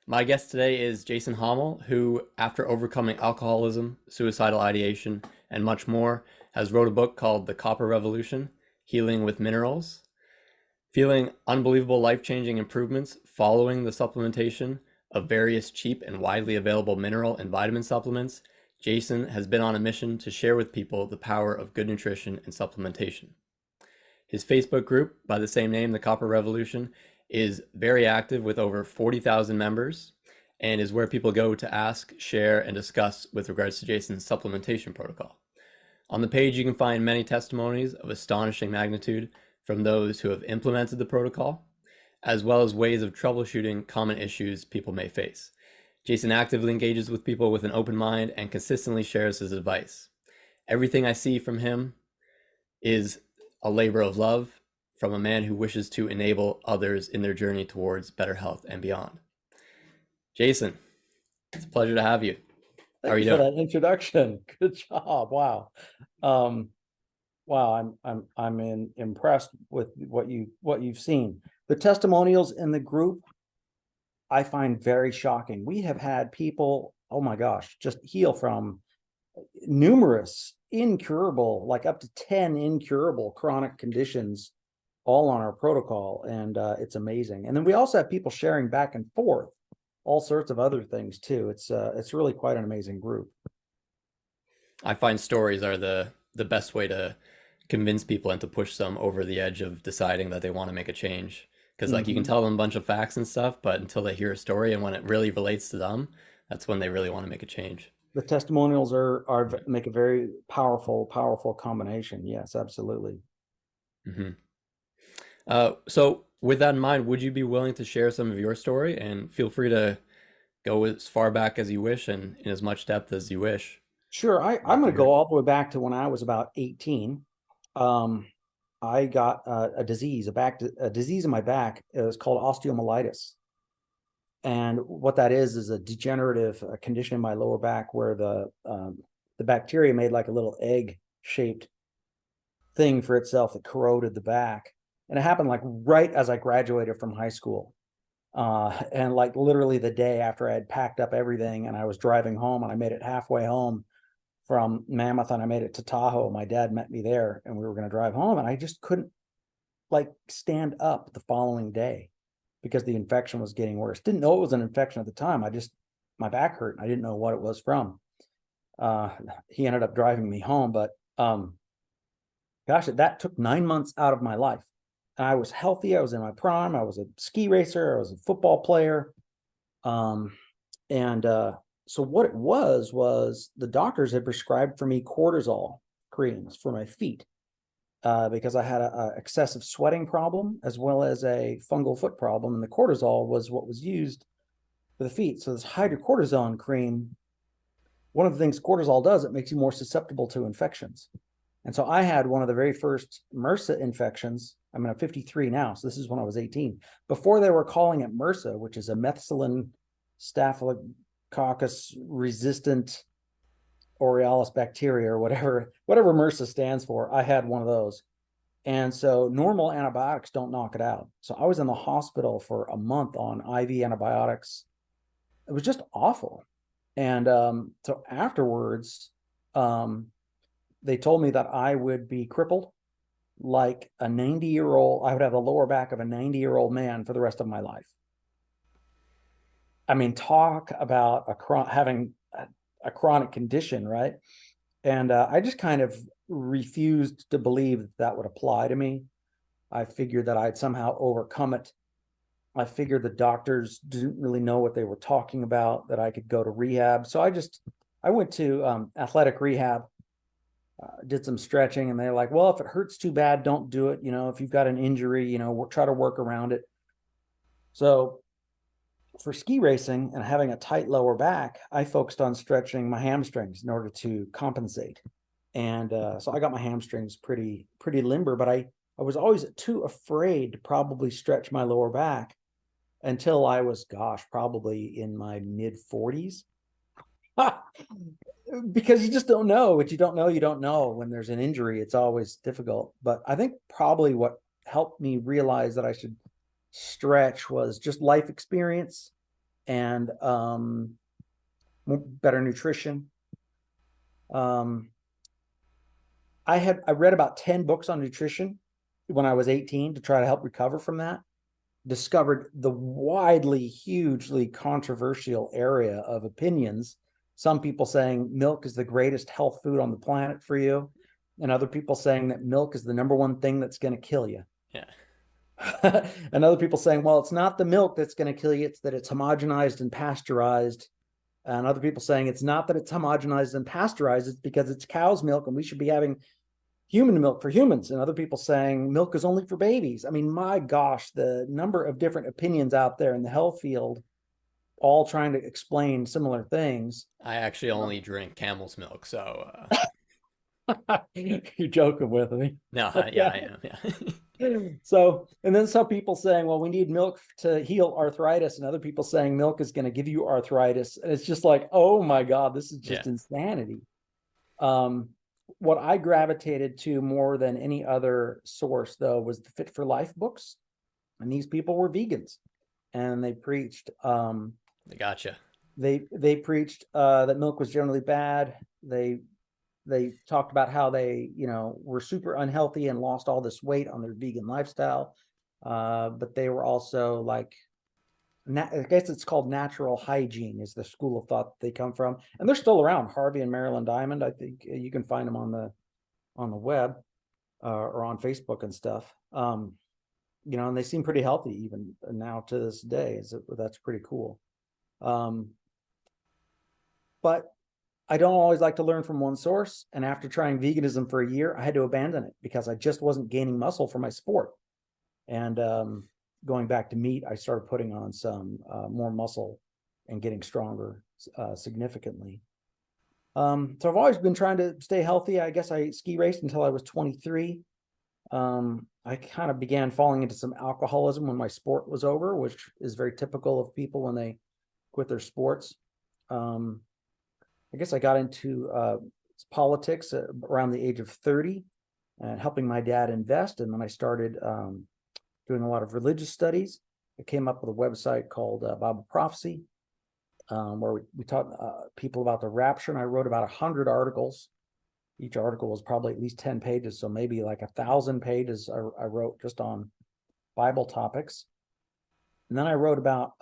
My guest today is Jason Hommel, who, after overcoming alcoholism, suicidal ideation, and much more, has wrote a book called The Copper Revolution: Healing with Minerals. Feeling unbelievable life-changing improvements following the supplementation of various cheap and widely available mineral and vitamin supplements, Jason has been on a mission to share with people the power of good nutrition and supplementation. His Facebook group, by the same name, The Copper Revolution, is very active with over 40,000 members and is where people go to ask, share, and discuss with regards to Jason's supplementation protocol. On the page, you can find many testimonies of astonishing magnitude from those who have implemented the protocol, as well as ways of troubleshooting common issues people may face. Jason actively engages with people with an open mind and consistently shares his advice. Everything I see from him is a labor of love from a man who wishes to enable others in their journey towards better health and beyond. Jason, it's a pleasure to have you. How Thank are you you for doing? that introduction. Good job. Wow. Um, wow, impressed with what you've seen. The testimonials in the group I find very shocking. We have had people, oh my gosh, just heal from numerous incurable, like up to 10 incurable chronic conditions all on our protocol, and it's amazing. And then we also have people sharing back and forth all sorts of other things too. It's really quite an amazing group. I find stories are the best way to convince people and to push them over the edge of deciding that they want to make a change. Because like you can Mhm. tell them a bunch of facts and stuff, but until they hear a story and when it really relates to them, that's when they really want to make a change. The testimonials are make a very powerful combination. Yes, absolutely. Hmm. So with that in mind, would you be willing to share some of your story? And feel free to go as far back as you wish and in as much depth as you wish. Sure. I'd I'm love to going to hear go it. all the way back to when I was about 18. Um, I got a disease, a disease in my back. It was called osteomyelitis. And what that is a degenerative condition in my lower back where the bacteria made like a little egg shaped thing for itself that corroded the back. And it happened like right as I graduated from high school. And like literally the day after I had packed up everything and I was driving home and I made it halfway home from Mammoth and I made it to Tahoe. My dad met me there and we were going to drive home and I just couldn't like stand up the following day because the infection was getting worse. Didn't know it was an infection at the time. My back hurt. And I didn't know what it was from. Uh, he ended up driving me home, but gosh, that took 9 months out of my life. And I was healthy. I was in my prime. I was a ski racer. I was a football player. Um, and so what it was the doctors had prescribed for me cortisol creams for my feet because I had a excessive sweating problem as well as a fungal foot problem. And the cortisol was what was used for the feet. So this hydrocortisone cream, one of the things cortisol does, it makes you more susceptible to infections. And so I had one of the very first MRSA infections. I'm 53 now, so this is when I was 18. Before they were calling it MRSA, which is a methicillin staphylococcus resistant Aurealis bacteria or whatever MRSA stands for. I had one of those. And so normal antibiotics don't knock it out. So I was in the hospital for a month on IV antibiotics. It was just awful. And so afterwards, um, they told me that I would be crippled like a 90-year-old. I would have the lower back of a 90-year-old man for the rest of my life. I mean, talk about having a chronic condition, right? And I just kind of refused to believe that that would apply to me. I figured that I'd somehow overcome it. I figured the doctors didn't really know what they were talking about, that I could go to rehab. So I went to athletic rehab, did some stretching, and they're like, well, if it hurts too bad, don't do it. If you've got an injury, we'll try to work around it. So for ski racing and having a tight lower back, I focused on stretching my hamstrings in order to compensate. And so I got my hamstrings pretty limber, but I was always too afraid to probably stretch my lower back until I was, gosh, probably in my mid 40s. Because you just don't know what you don't know. You don't know when there's an injury. It's always difficult. But I think probably what helped me realize that I should stretch was just life experience. and better nutrition. I read about 10 books on nutrition when I was 18 to try to help recover from that. Discovered the widely, hugely controversial area of opinions. Some people saying milk is the greatest health food on the planet for you, and other people saying that milk is the number one thing that's going to kill you. Yeah. And other people saying, well, it's not the milk that's going to kill you, it's that it's homogenized and pasteurized. And other people saying it's not that it's homogenized and pasteurized, it's because it's cow's milk and we should be having human milk for humans. And other people saying milk is only for babies. I mean, my gosh, the number of different opinions out there in the health field, all trying to explain similar things. I actually only drink camel's milk, so You're joking with me. no, yeah, I am. Yeah. So, and then some people saying, well, we need milk to heal arthritis, and other people saying milk is going to give you arthritis. And it's just like, oh my God, this is just insanity. What I gravitated to more than any other source, though, was the Fit for Life books. And these people were vegans, and they preached Gotcha. they preached that milk was generally bad. They talked about how they, were super unhealthy and lost all this weight on their vegan lifestyle. But they were also like, I guess it's called natural hygiene is the school of thought they come from. And they're still around. Harvey and Marilyn Diamond, I think you can find them on the web or on Facebook and stuff. And they seem pretty healthy even now to this day. That's pretty cool. But I don't always like to learn from one source. And after trying veganism for a year, I had to abandon it because I just wasn't gaining muscle for my sport. And going back to meat, I started putting on some more muscle and getting stronger significantly. So I've always been trying to stay healthy. I guess I ski raced until I was 23. I kind of began falling into some alcoholism when my sport was over, which is very typical of people when they quit their sports. I guess I got into politics around the age of 30 and helping my dad invest. And then I started doing a lot of religious studies. I came up with a website called Bible Prophecy, where we taught people about the rapture. And I wrote about 100 articles. Each article was probably at least 10 pages. So maybe like 1,000 pages I wrote just on Bible topics. And then I wrote about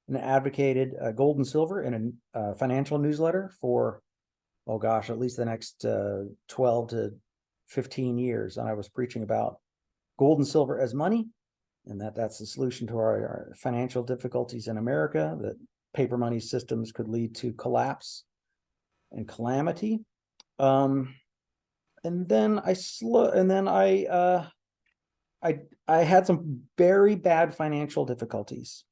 and advocated gold and silver in a financial newsletter for, oh gosh, at least the next 12 to 15 years. And I was preaching about gold and silver as money, and that's the solution to our financial difficulties in America, that paper money systems could lead to collapse and calamity. And then I had some very bad financial difficulties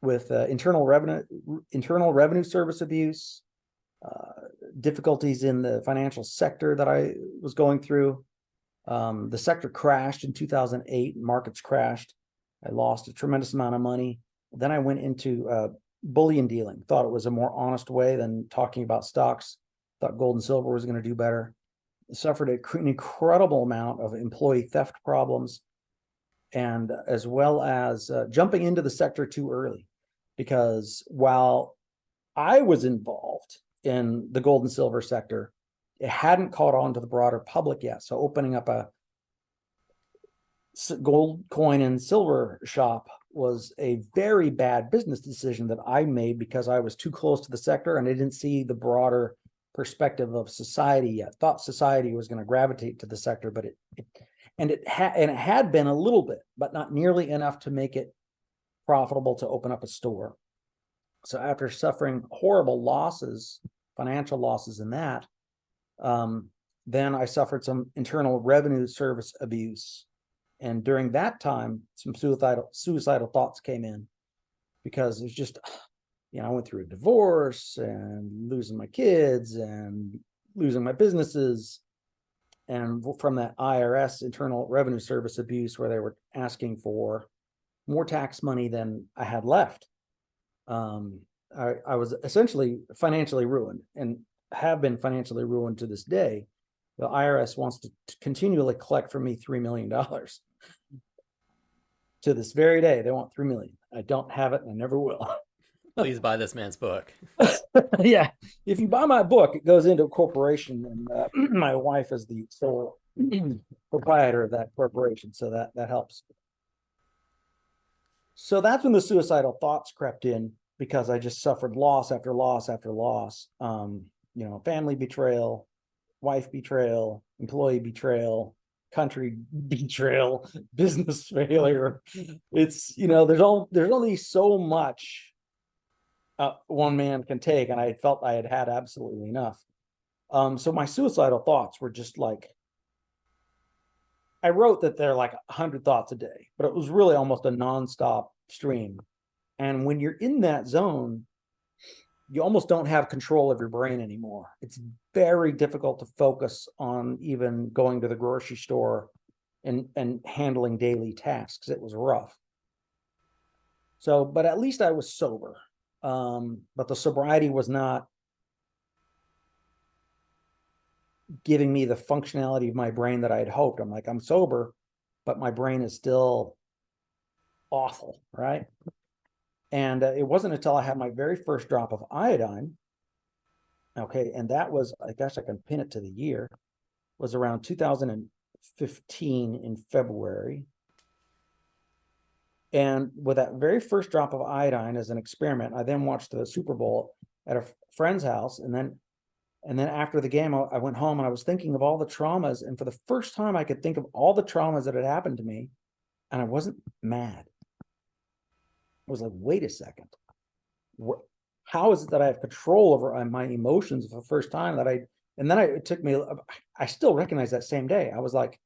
with internal revenue service abuse, difficulties in the financial sector that I was going through. The sector crashed in 2008, markets crashed. I lost a tremendous amount of money. Then I went into bullion dealing, thought it was a more honest way than talking about stocks, thought gold and silver was going to do better. Suffered an incredible amount of employee theft problems, and as well as jumping into the sector too early. Because while I was involved in the gold and silver sector, it hadn't caught on to the broader public yet. So opening up a gold coin and silver shop was a very bad business decision that I made because I was too close to the sector and I didn't see the broader perspective of society yet. Thought society was going to gravitate to the sector, but it had been a little bit, but not nearly enough to make it profitable to open up a store. So after suffering horrible losses, financial losses in that, then I suffered some internal revenue service abuse. And during that time, some suicidal thoughts came in because it was just, I went through a divorce and losing my kids and losing my businesses. And from that IRS, Internal Revenue Service abuse, where they were asking for more tax money than I had left. I was essentially financially ruined and have been financially ruined to this day. The IRS wants to continually collect from me $3 million. To this very day, they want $3 million. I don't have it and I never will. Please buy this man's book. Yeah, if you buy my book, it goes into a corporation, and my wife is the sole proprietor of that corporation, so that helps. So that's when the suicidal thoughts crept in because I just suffered loss after loss after loss. Family betrayal, wife betrayal, employee betrayal, country betrayal, business failure. It's there's only so much one man can take, and I felt I had had absolutely enough. So my suicidal thoughts were just like, I wrote that they're like 100 thoughts a day, but it was really almost a nonstop stream. And when you're in that zone, you almost don't have control of your brain anymore. It's very difficult to focus on even going to the grocery store and handling daily tasks. It was rough. So, but at least I was sober. But the sobriety was not giving me the functionality of my brain that I had hoped. I'm like, I'm sober, but my brain is still awful, right? And it wasn't until I had my very first drop of iodine, okay, and that was, I guess I can pin it to the year, was around 2015 in February. And with that very first drop of iodine as an experiment, I then watched the Super Bowl at a friend's house, and then after the game, I went home and I was thinking of all the traumas, and for the first time, I could think of all the traumas that had happened to me, and I wasn't mad. I was like, wait a second. How is it that I have control over my emotions for the first time it took me, I still recognize that same day. I was like,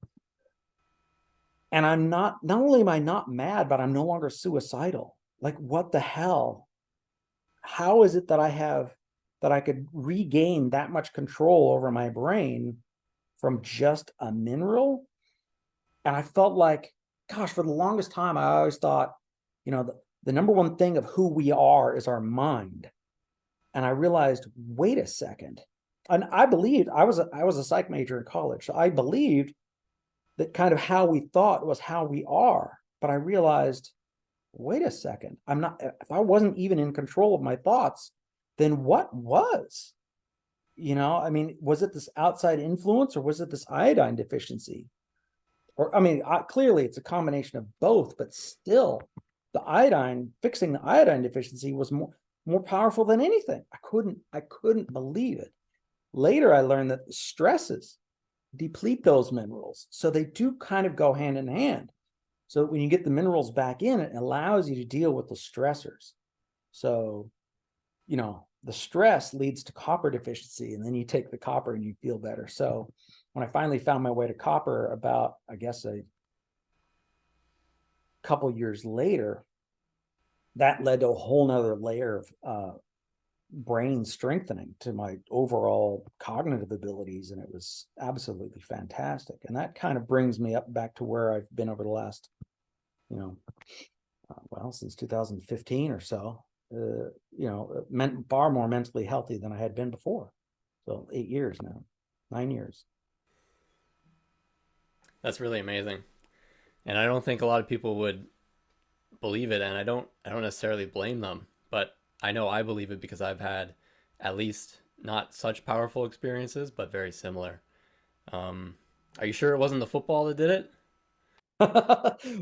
and I'm not only am I not mad, but I'm no longer suicidal. Like, what the hell? How is it that I could regain that much control over my brain from just a mineral? And I felt like, gosh, for the longest time, I always thought, the number one thing of who we are is our mind. And I realized, wait a second. And I believed, I was a psych major in college. So I believed that kind of how we thought was how we are. But I realized, wait a second, if I wasn't even in control of my thoughts, then what was? Was it this outside influence, or was it this iodine deficiency? Or, clearly it's a combination of both, but still, fixing the iodine deficiency was more powerful than anything. I couldn't believe it. Later, I learned that stresses deplete those minerals. So they do kind of go hand in hand. So when you get the minerals back in, it allows you to deal with the stressors. So, the stress leads to copper deficiency, and then you take the copper and you feel better. So when I finally found my way to copper about, I guess, a couple years later, that led to a whole nother layer of brain strengthening to my overall cognitive abilities, and it was absolutely fantastic. And that kind of brings me up back to where I've been over the last, since 2015 or so. Far more mentally healthy than I had been before. So 8 years now, 9 years. That's really amazing. And I don't think a lot of people would believe it, and I don't necessarily blame them, but I know I believe it because I've had at least not such powerful experiences, but very similar. Are you sure it wasn't the football that did it?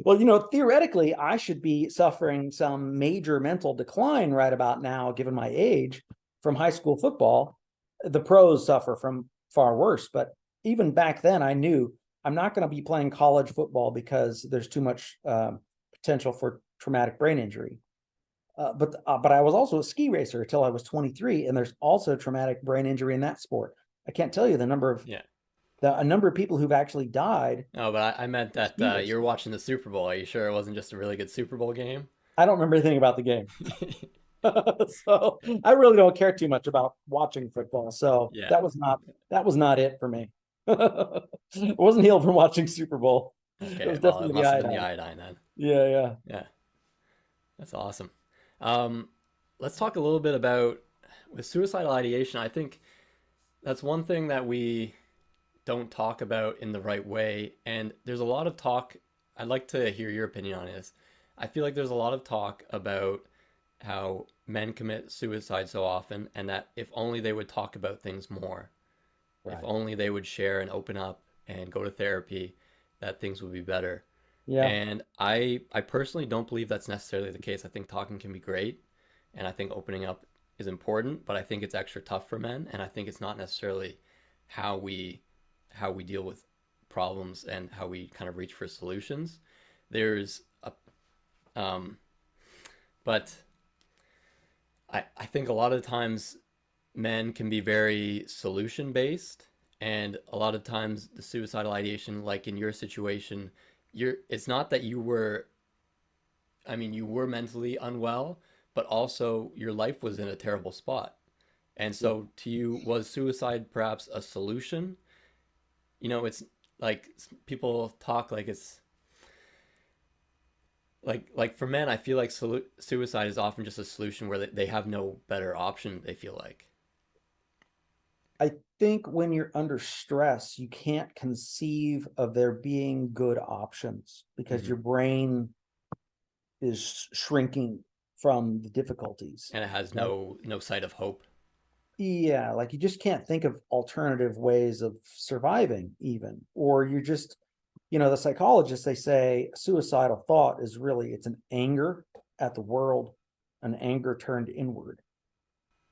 Well, theoretically, I should be suffering some major mental decline right about now, given my age, from high school football. The pros suffer from far worse. But even back then, I knew I'm not going to be playing college football because there's too much potential for traumatic brain injury. But I was also a ski racer until I was 23, and there's also traumatic brain injury in that sport. I can't tell you the number of a number of people who've actually died. No, but I meant that you were watching the Super Bowl. Are you sure it wasn't just a really good Super Bowl game? I don't remember anything about the game. So I really don't care too much about watching football. So Yeah. that was not it for me. I wasn't healed from watching Super Bowl. It Okay, was well, it definitely the must have been the iodine. iodine then. Yeah. Yeah, that's awesome. Um, let's talk a little bit about with suicidal ideation. I think that's one thing that we don't talk about in the right way. And there's a lot of talk. I'd like to hear your opinion on this. I feel like there's a lot of talk about how men commit suicide so often, and that if only they would talk about things more, if Right. only they would share and open up and go to therapy, that things would be better. Yeah. And I personally don't believe that's necessarily the case. I think talking can be great, and I think opening up is important, but I think it's extra tough for men, and I think it's not necessarily how we how we deal with problems and how we kind of reach for solutions. There's a but I think a lot of times men can be very solution based, and a lot of times the suicidal ideation, like in your situation, it's not that you were, I mean, you were mentally unwell, but also your life was in a terrible spot. And Yeah. so to you, was suicide perhaps a solution? It's like people talk like it's like for men, I feel like suicide is often just a solution where they have no better option, they feel like. I think when you're under stress, you can't conceive of there being good options because Hmm. your brain is shrinking from the difficulties. And it has Right. no sight of hope. Yeah, like you just can't think of alternative ways of surviving, even. Or you just, the psychologists, they say suicidal thought is really, it's an anger at the world, an anger turned inward.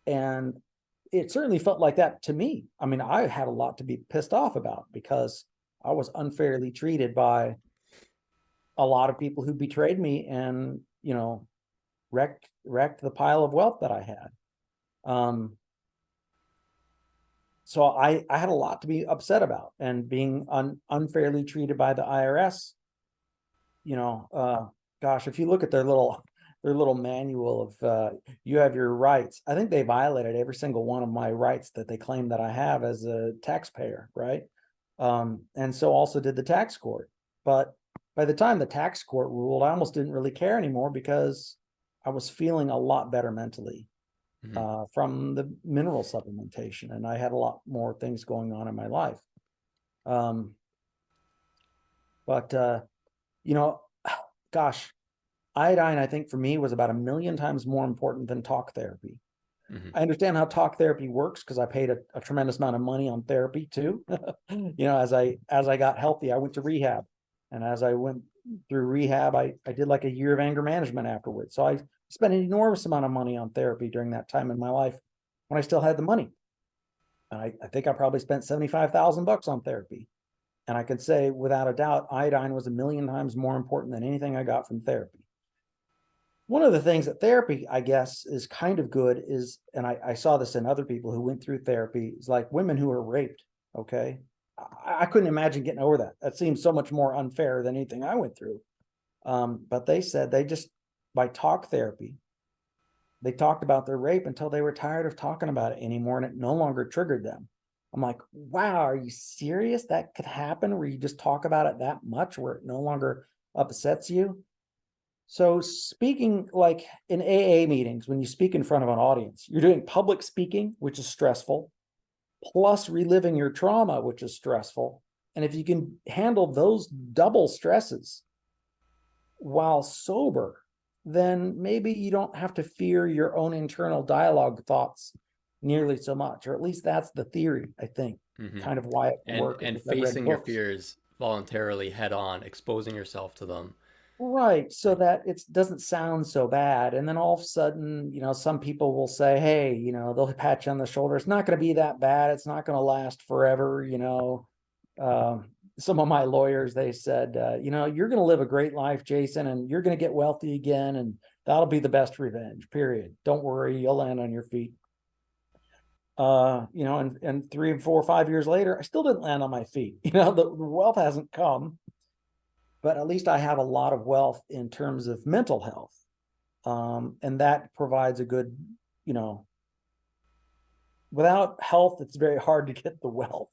And it certainly felt like that to me. I mean, I had a lot to be pissed off about because I was unfairly treated by a lot of people who betrayed me and, wrecked the pile of wealth that I had. Um, so I had a lot to be upset about, and being unfairly treated by the IRS. You know, gosh, if you look at their little manual of you have your rights, I think they violated every single one of my rights that they claim that I have as a taxpayer, right? And so also did the tax court. But by the time the tax court ruled, I almost didn't really care anymore because I was feeling a lot better mentally Hmm. from the mineral supplementation, and I had a lot more things going on in my life. Um, but you know, gosh, iodine, I think for me was about a million times more important than talk therapy. Hmm. I understand how talk therapy works because I paid a tremendous amount of money on therapy too. As I got healthy, I went to rehab, and as I went through rehab, I did like a year of anger management afterwards. So I spent an enormous amount of money on therapy during that time in my life when I still had the money. And I think I probably spent $75,000 on therapy. And I could say without a doubt, iodine was a million times more important than anything I got from therapy. One of the things that therapy, I guess, is kind of good is, and I saw this in other people who went through therapy, is like women who are raped. Okay. I couldn't imagine getting over that. That seems so much more unfair than anything I went through. But they said they just, by talk therapy, they talked about their rape until they were tired of talking about it anymore and it no longer triggered them. I'm like, wow, are you serious? That could happen where you just talk about it that much where it no longer upsets you? So, speaking like in AA meetings, when you speak in front of an audience, you're doing public speaking, which is stressful, plus reliving your trauma, which is stressful. And if you can handle those double stresses while sober, then maybe you don't have to fear your own internal dialogue thoughts nearly so much, or at least that's the theory, I think, Hmm. kind of why it can and work and because I've read facing your books. fears voluntarily head on, exposing yourself to them. Right, so Like, that it doesn't sound so bad. And then all of a sudden, some people will say, hey, they'll pat you on the shoulder. It's not going to be that bad. It's not going to last forever. Some of my lawyers, they said, you're going to live a great life, Jason, and you're going to get wealthy again. And that'll be the best revenge, period. Don't worry, you'll land on your feet. And 3 and 4 or 5 years later, I still didn't land on my feet. The wealth hasn't come, but at least I have a lot of wealth in terms of mental health. And that provides a good, you know, without health, it's very hard to get the wealth.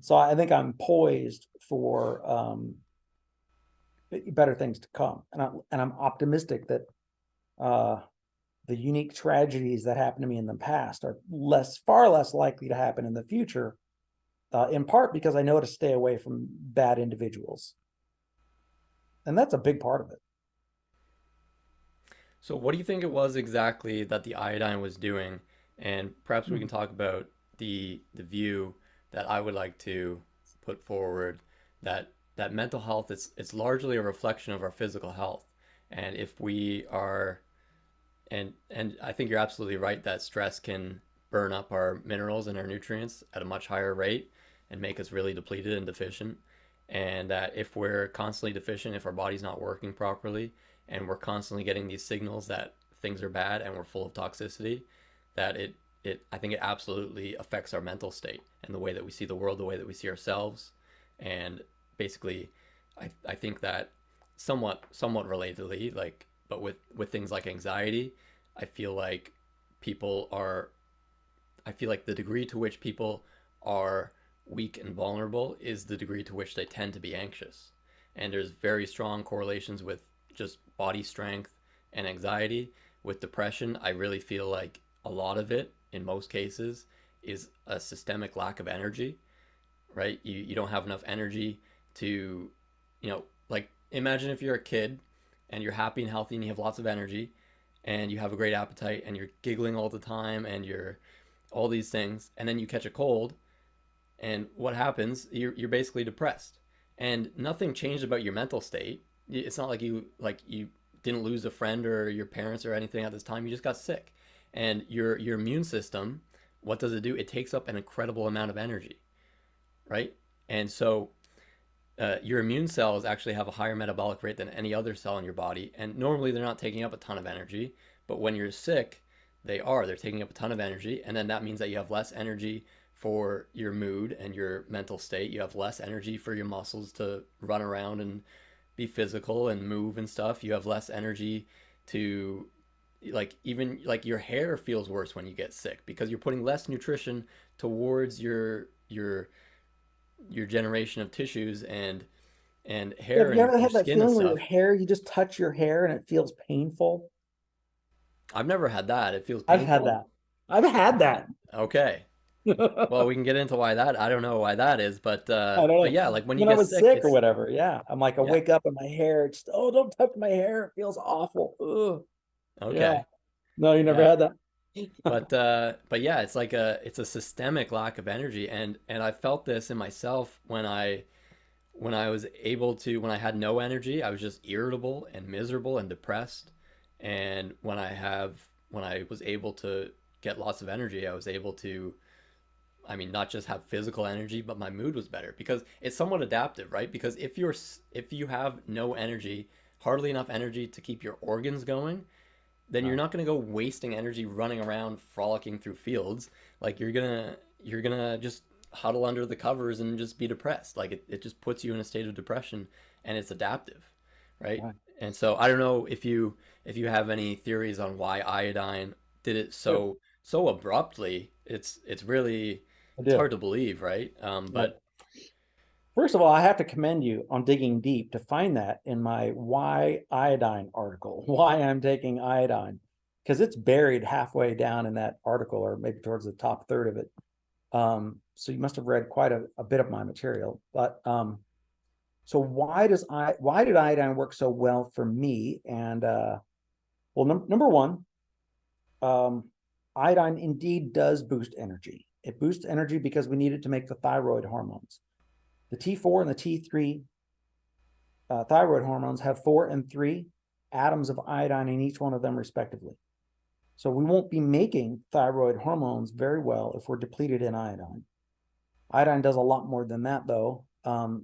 So I think I'm poised for better things to come. And I'm optimistic that uh, the unique tragedies that happened to me in the past are far less likely to happen in the future, in part because I know to stay away from bad individuals. And that's a big part of it. So what do you think it was exactly that the iodine was doing? And perhaps we Hmm. can talk about the view that I would like to put forward, that mental health is it's largely a reflection of our physical health. And if we are and I think you're absolutely right that stress can burn up our minerals and our nutrients at a much higher rate and make us really depleted and deficient. And that if we're constantly deficient, if our body's not working properly, and we're constantly getting these signals that things are bad and we're full of toxicity, that it I think it absolutely affects our mental state and the way that we see the world, the way that we see ourselves, and basically, I think that somewhat relatedly, like but with things like anxiety, I feel like people are I feel like the degree to which people are weak and vulnerable is the degree to which they tend to be anxious. And there's very strong correlations with just body strength and anxiety. With depression, I really feel like a lot of it, in most cases, is a systemic lack of energy, right? You don't have enough energy to, like imagine if you're a kid and you're happy and healthy and you have lots of energy and you have a great appetite and you're giggling all the time and you're all these things, and then you catch a cold, and what happens? You're basically depressed, and nothing changed about your mental state. It's not like you didn't lose a friend or your parents or anything at this time. You just got sick, and your immune system, what does it do? It takes up an incredible amount of energy, right? And so your immune cells actually have a higher metabolic rate than any other cell in your body. And normally they're not taking up a ton of energy, but when you're sick, they are. They're taking up a ton of energy. And then that means that you have less energy for your mood and your mental state. You have less energy for your muscles to run around and be physical and move and stuff. You have less energy to like even like your hair feels worse when you get sick because you're putting less nutrition towards your generation of tissues and Have hair you and ever your had that skin and feeling where your stuff. hair, you just touch your hair and it feels painful? I've never had that. It feels I've had painful. that. I've had that. Okay. Well, we can get into why that. I don't know why that is, I don't but know. yeah, like when you When I get was sick, sick or it's whatever, yeah. I'm like, I yeah. wake up and my hair, it's, oh, don't touch my hair. It feels awful. Ugh. Yeah. Okay. No, you never Yeah. had that. But yeah, it's a systemic lack of energy, and I felt this in myself when I was able to when I had no energy, I was just irritable and miserable and depressed. And when I was able to get lots of energy, I was able to, I mean, not just have physical energy, but my mood was better because it's somewhat adaptive, right? Because if you have no energy, hardly enough energy to keep your organs going, then you're Right. not going to go wasting energy running around frolicking through fields. Like you're gonna just huddle under the covers and just be depressed. Like it just puts you in a state of depression, and it's adaptive, right? Right. And so I don't know if you have any theories on why iodine did it Good. so abruptly. It's really I it's do. hard to believe, right? Right. But First of all, I have to commend you on digging deep to find that in my why iodine article, why I'm taking iodine, because it's buried halfway down in that article or maybe towards the top third of it. So you must have read quite a bit of my material. But so why did iodine work so well for me? And well, number one, um, iodine indeed does boost energy. It boosts energy because we need it to make the thyroid hormones. The T4 and the T3 thyroid hormones have 4 and 3 atoms of iodine in each one of them, respectively. So we won't be making thyroid hormones very well if we're depleted in iodine. Iodine does a lot more than that, though.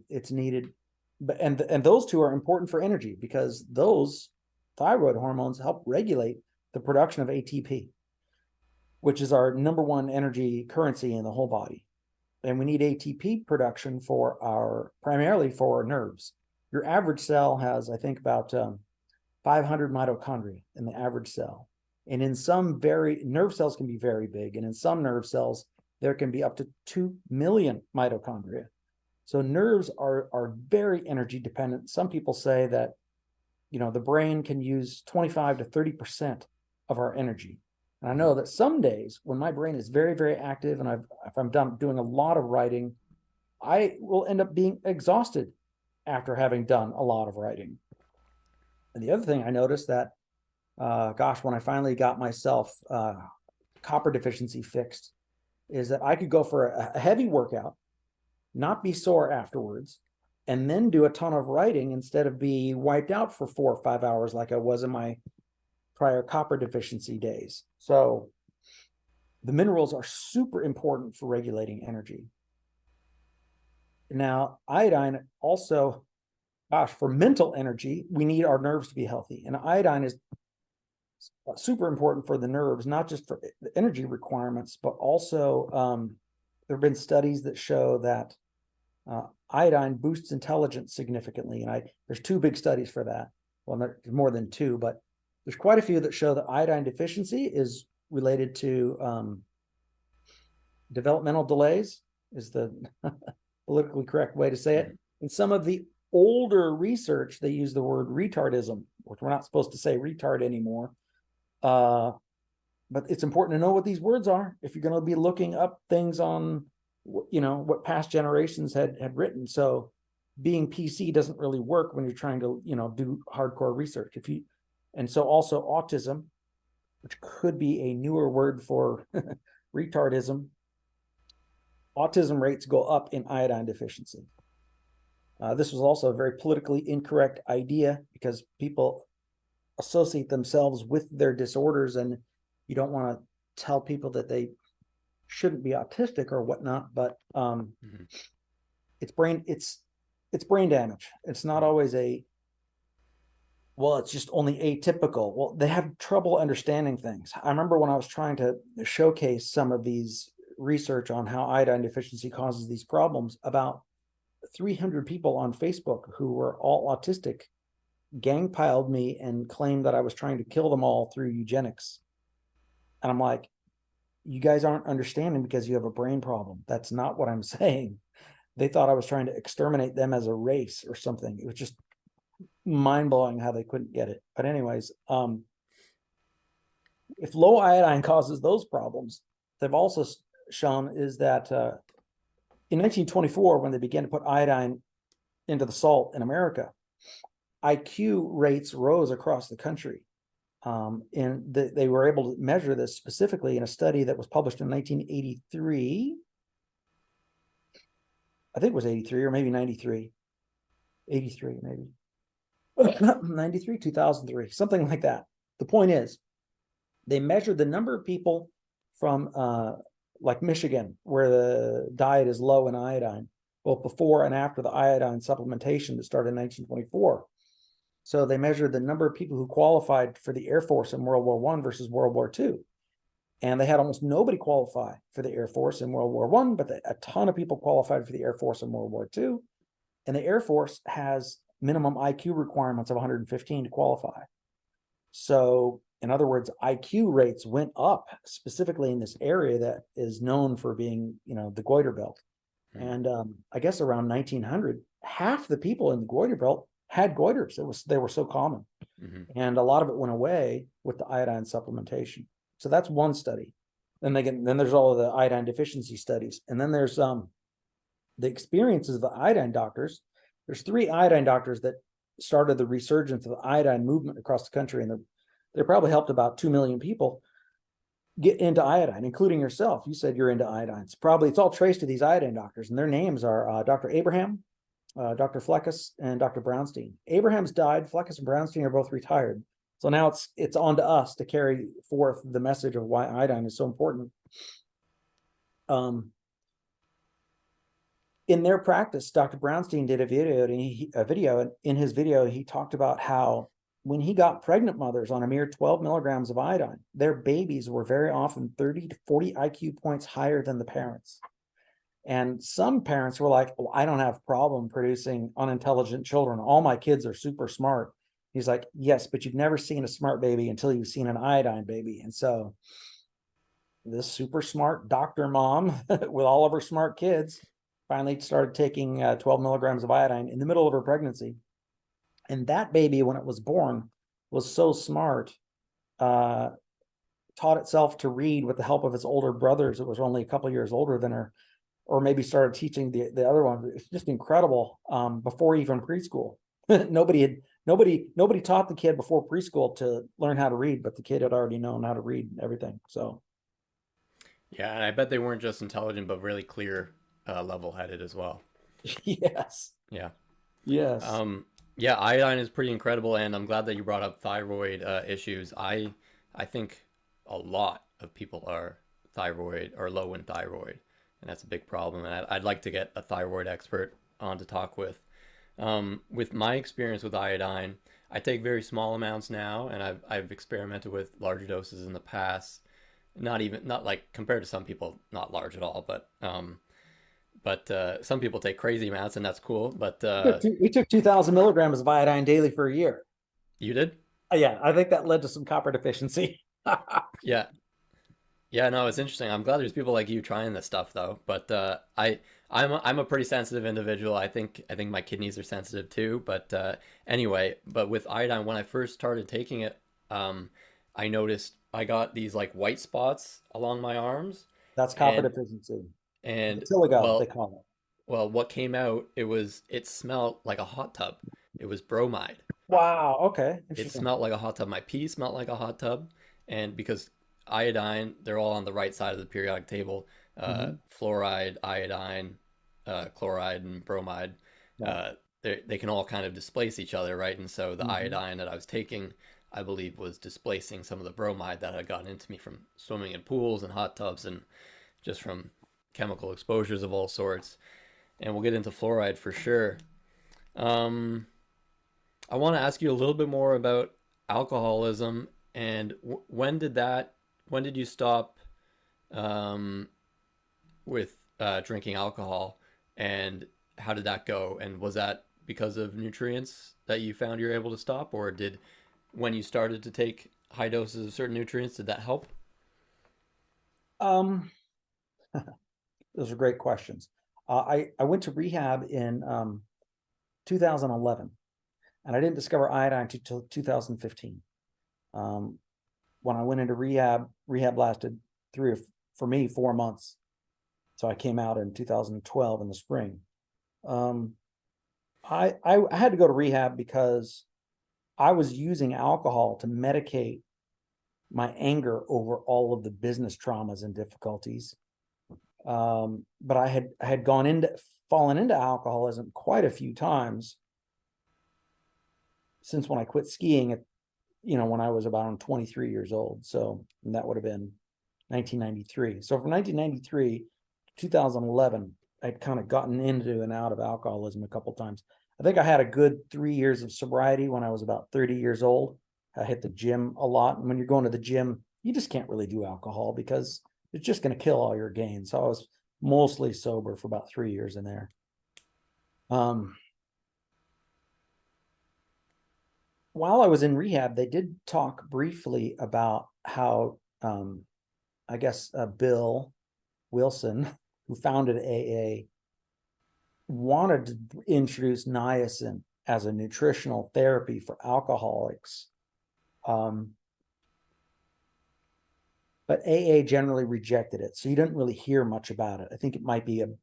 It's needed, but and those two are important for energy because those thyroid hormones help regulate the production of ATP, which is our number one energy currency in the whole body. And we need ATP production for our primarily for our nerves. Your average cell has, I think, about 500 mitochondria in the average cell. And in some very nerve cells can be very big, and in some nerve cells there can be up to 2 million mitochondria. So nerves are very energy dependent. Some people say that the brain can use 25 to 30% of our energy. And I know that some days when my brain is very, very active and if I'm doing a lot of writing, I will end up being exhausted after having done a lot of writing. And the other thing I noticed that gosh, when I finally got myself copper deficiency fixed, is that I could go for a heavy workout, not be sore afterwards, and then do a ton of writing instead of be wiped out for 4 or 5 hours like I was in my prior copper deficiency days. So the minerals are super important for regulating energy. Now, iodine also, gosh, for mental energy, we need our nerves to be healthy. And iodine is super important for the nerves, not just for the energy requirements, but also there have been studies that show that iodine boosts intelligence significantly. And there's two big studies for that. Well, there's more than two, but there's quite a few that show that iodine deficiency is related to developmental delays, is the politically correct way to say it. In some of the older research, they use the word retardism, which we're not supposed to say retard anymore. But it's important to know what these words are if you're going to be looking up things on, what past generations had written. So being PC doesn't really work when you're trying to, do hardcore research. And so also autism, which could be a newer word for retardism. Autism rates go up in iodine deficiency. This was also a very politically incorrect idea because people associate themselves with their disorders, and you don't want to tell people that they shouldn't be autistic or whatnot, but it's brain damage. It's not always it's just only atypical. Well, they have trouble understanding things. I remember when I was trying to showcase some of these research on how iodine deficiency causes these problems, about 300 people on Facebook who were all autistic gang-piled me and claimed that I was trying to kill them all through eugenics. And I'm like, you guys aren't understanding because you have a brain problem. That's not what I'm saying. They thought I was trying to exterminate them as a race or something. It was just mind-blowing how they couldn't get it. But anyways, if low iodine causes those problems, they've also shown is that in 1924, when they began to put iodine into the salt in America, IQ rates rose across the country. And they were able to measure this specifically in a study that was published in 1983. I think it was 83 or maybe 93. 83, maybe. 93, 2003, something like that. The point is, they measured the number of people from like Michigan, where the diet is low in iodine, both before and after the iodine supplementation that started in 1924. So they measured the number of people who qualified for the Air Force in World War I versus World War II. And they had almost nobody qualify for the Air Force in World War I, but a ton of people qualified for the Air Force in World War II. And the Air Force has minimum IQ requirements of 115 to qualify. So in other words, IQ rates went up specifically in this area that is known for being, the goiter belt. And I guess around 1900, half the people in the goiter belt had goiters. They were so common. And a lot of it went away with the iodine supplementation. So that's one study. Then there's all of the iodine deficiency studies. And then there's the experiences of the iodine doctors. There's 3 iodine doctors that started the resurgence of the iodine movement across the country, and they probably helped about 2 million people get into iodine, including yourself. You said you're into iodine. It's all traced to these iodine doctors, and their names are Dr. Abraham, Dr. Fleckus, and Dr. Brownstein. Abraham's died. Fleckus and Brownstein are both retired. So now it's on to us to carry forth the message of why iodine is so important. In their practice, Dr. Brownstein did a video, and in his video, he talked about how when he got pregnant mothers on a mere 12 milligrams of iodine, their babies were very often 30 to 40 IQ points higher than the parents. And some parents were like, well, I don't have a problem producing unintelligent children. All my kids are super smart. He's like, yes, but you've never seen a smart baby until you've seen an iodine baby. And so this super smart doctor mom with all of her smart kids finally started taking 12 milligrams of iodine in the middle of her pregnancy. And that baby, when it was born, was so smart, taught itself to read with the help of its older brothers. It was only a couple years older than her, or maybe started teaching the other one. It's just incredible. Before even preschool, nobody nobody taught the kid before preschool to learn how to read, but the kid had already known how to read and everything. So Yeah, and I bet they weren't just intelligent, but really clear, level-headed as well. yes, Yeah. yes. Um, yeah, iodine is pretty incredible, and I'm glad that you brought up thyroid issues. I think a lot of people are thyroid or low in thyroid, and that's a big problem. And I'd like to get a thyroid expert on to talk with. With my experience with iodine, I take very small amounts now, and I've experimented with larger doses in the past. Not like compared to some people, not large at all, but some people take crazy amounts, and that's cool. But We took 2,000 milligrams of iodine daily for a year. you did? Yeah, I think that led to some copper deficiency. Yeah. Yeah, no, it's interesting. I'm glad there's people like you trying this stuff though. But I'm a pretty sensitive individual. I think my kidneys are sensitive too. But anyway, but with iodine, when I first started taking it, um, I noticed I got these like white spots along my arms, That's copper and deficiency. and Vitiligo, they well, call what came out, it smelled like a hot tub. It was bromide. it. Wow. Okay. It Interesting. smelled like a hot tub. My pee smelled like a hot tub, and because iodine, they're all on the right side of the periodic table. Hmm. Fluoride, iodine, chloride, and bromide. Yeah. Uh, they can all kind of displace each other, right? And so the Hmm. iodine that I was taking, I believe, was displacing some of the bromide that had gotten into me from swimming in pools and hot tubs and just from chemical exposures of all sorts. And we'll get into fluoride for sure. Um, I want to ask you a little bit more about alcoholism and when did you stop um, with drinking alcohol, and how did that go? And was that because of nutrients that you found you're able to stop, or did when you started to take high doses of certain nutrients, did that help? Um, those are great questions. I went to rehab in 2011, and I didn't discover iodine until 2015. Um, when I went into rehab, rehab lasted for me 4 months. So I came out in 2012 in the spring. Um, I had to go to rehab because I was using alcohol to medicate my anger over all of the business traumas and difficulties. But I had fallen into alcoholism quite a few times since when I quit skiing at when I was about 23 years old. So that would have been 1993. So from 1993 to 2011, I'd kind of gotten into and out of alcoholism a couple times. I think I had a good 3 years of sobriety when I was about 30 years old. I hit the gym a lot. And when you're going to the gym, you just can't really do alcohol because it's just going to kill all your gains. So I was mostly sober for about 3 years in there. Um, while I was in rehab, they did talk briefly about how I guess Bill Wilson, who founded AA, wanted to introduce niacin as a nutritional therapy for alcoholics. Um, but AA generally rejected it. So you didn't really hear much about it. I think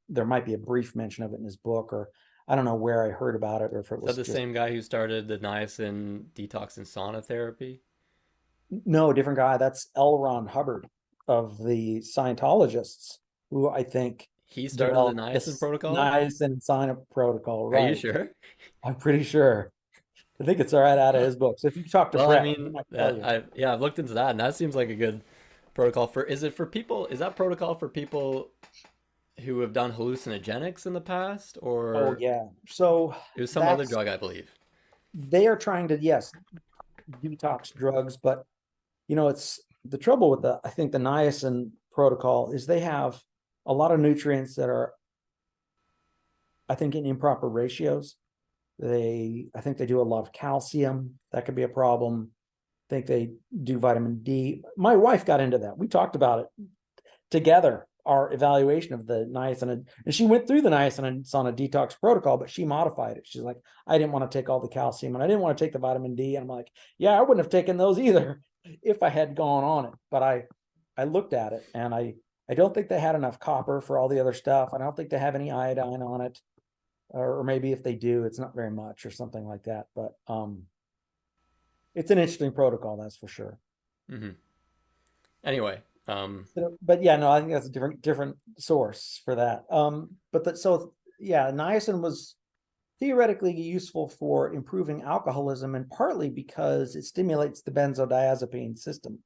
there might be a brief mention of it in his book, or I don't know where I heard about it or if it Is that was the just same guy who started the niacin detox and sauna therapy? no, different guy. That's L. Ron Hubbard of the Scientologists, who I think He started the developed niacin this protocol? niacin sign up protocol. Are you Right. sure? I'm pretty sure. I think it's right out of his book. So if you talk to Well, I Brett, he mean, might tell you. I've looked into that, and that seems like a good protocol for. Is it for people? Is that protocol for people who have done hallucinogenics in the past, Oh or yeah. So it was some other that's drug, I believe. they are trying to, yes, detox drugs, but it's the trouble with I think the niacin protocol is they have a lot of nutrients that are, I think, in improper ratios. I think they do a lot of calcium. That could be a problem. I think they do vitamin D. My wife got into that. We talked about it together, our evaluation of the niacin, and she went through the niacin on a detox protocol, but she modified it. She's like, I didn't want to take all the calcium and I didn't want to take the vitamin D. And I'm like, yeah, I wouldn't have taken those either if I had gone on it. But I looked at it, and I don't think they had enough copper for all the other stuff. I don't think they have any iodine on it, or maybe if they do, it's not very much or something like that. But It's an interesting protocol, that's for sure. Hmm. Anyway, But yeah, no, I think that's a different source for that. So yeah, niacin was theoretically useful for improving alcoholism, and partly because it stimulates the benzodiazepine system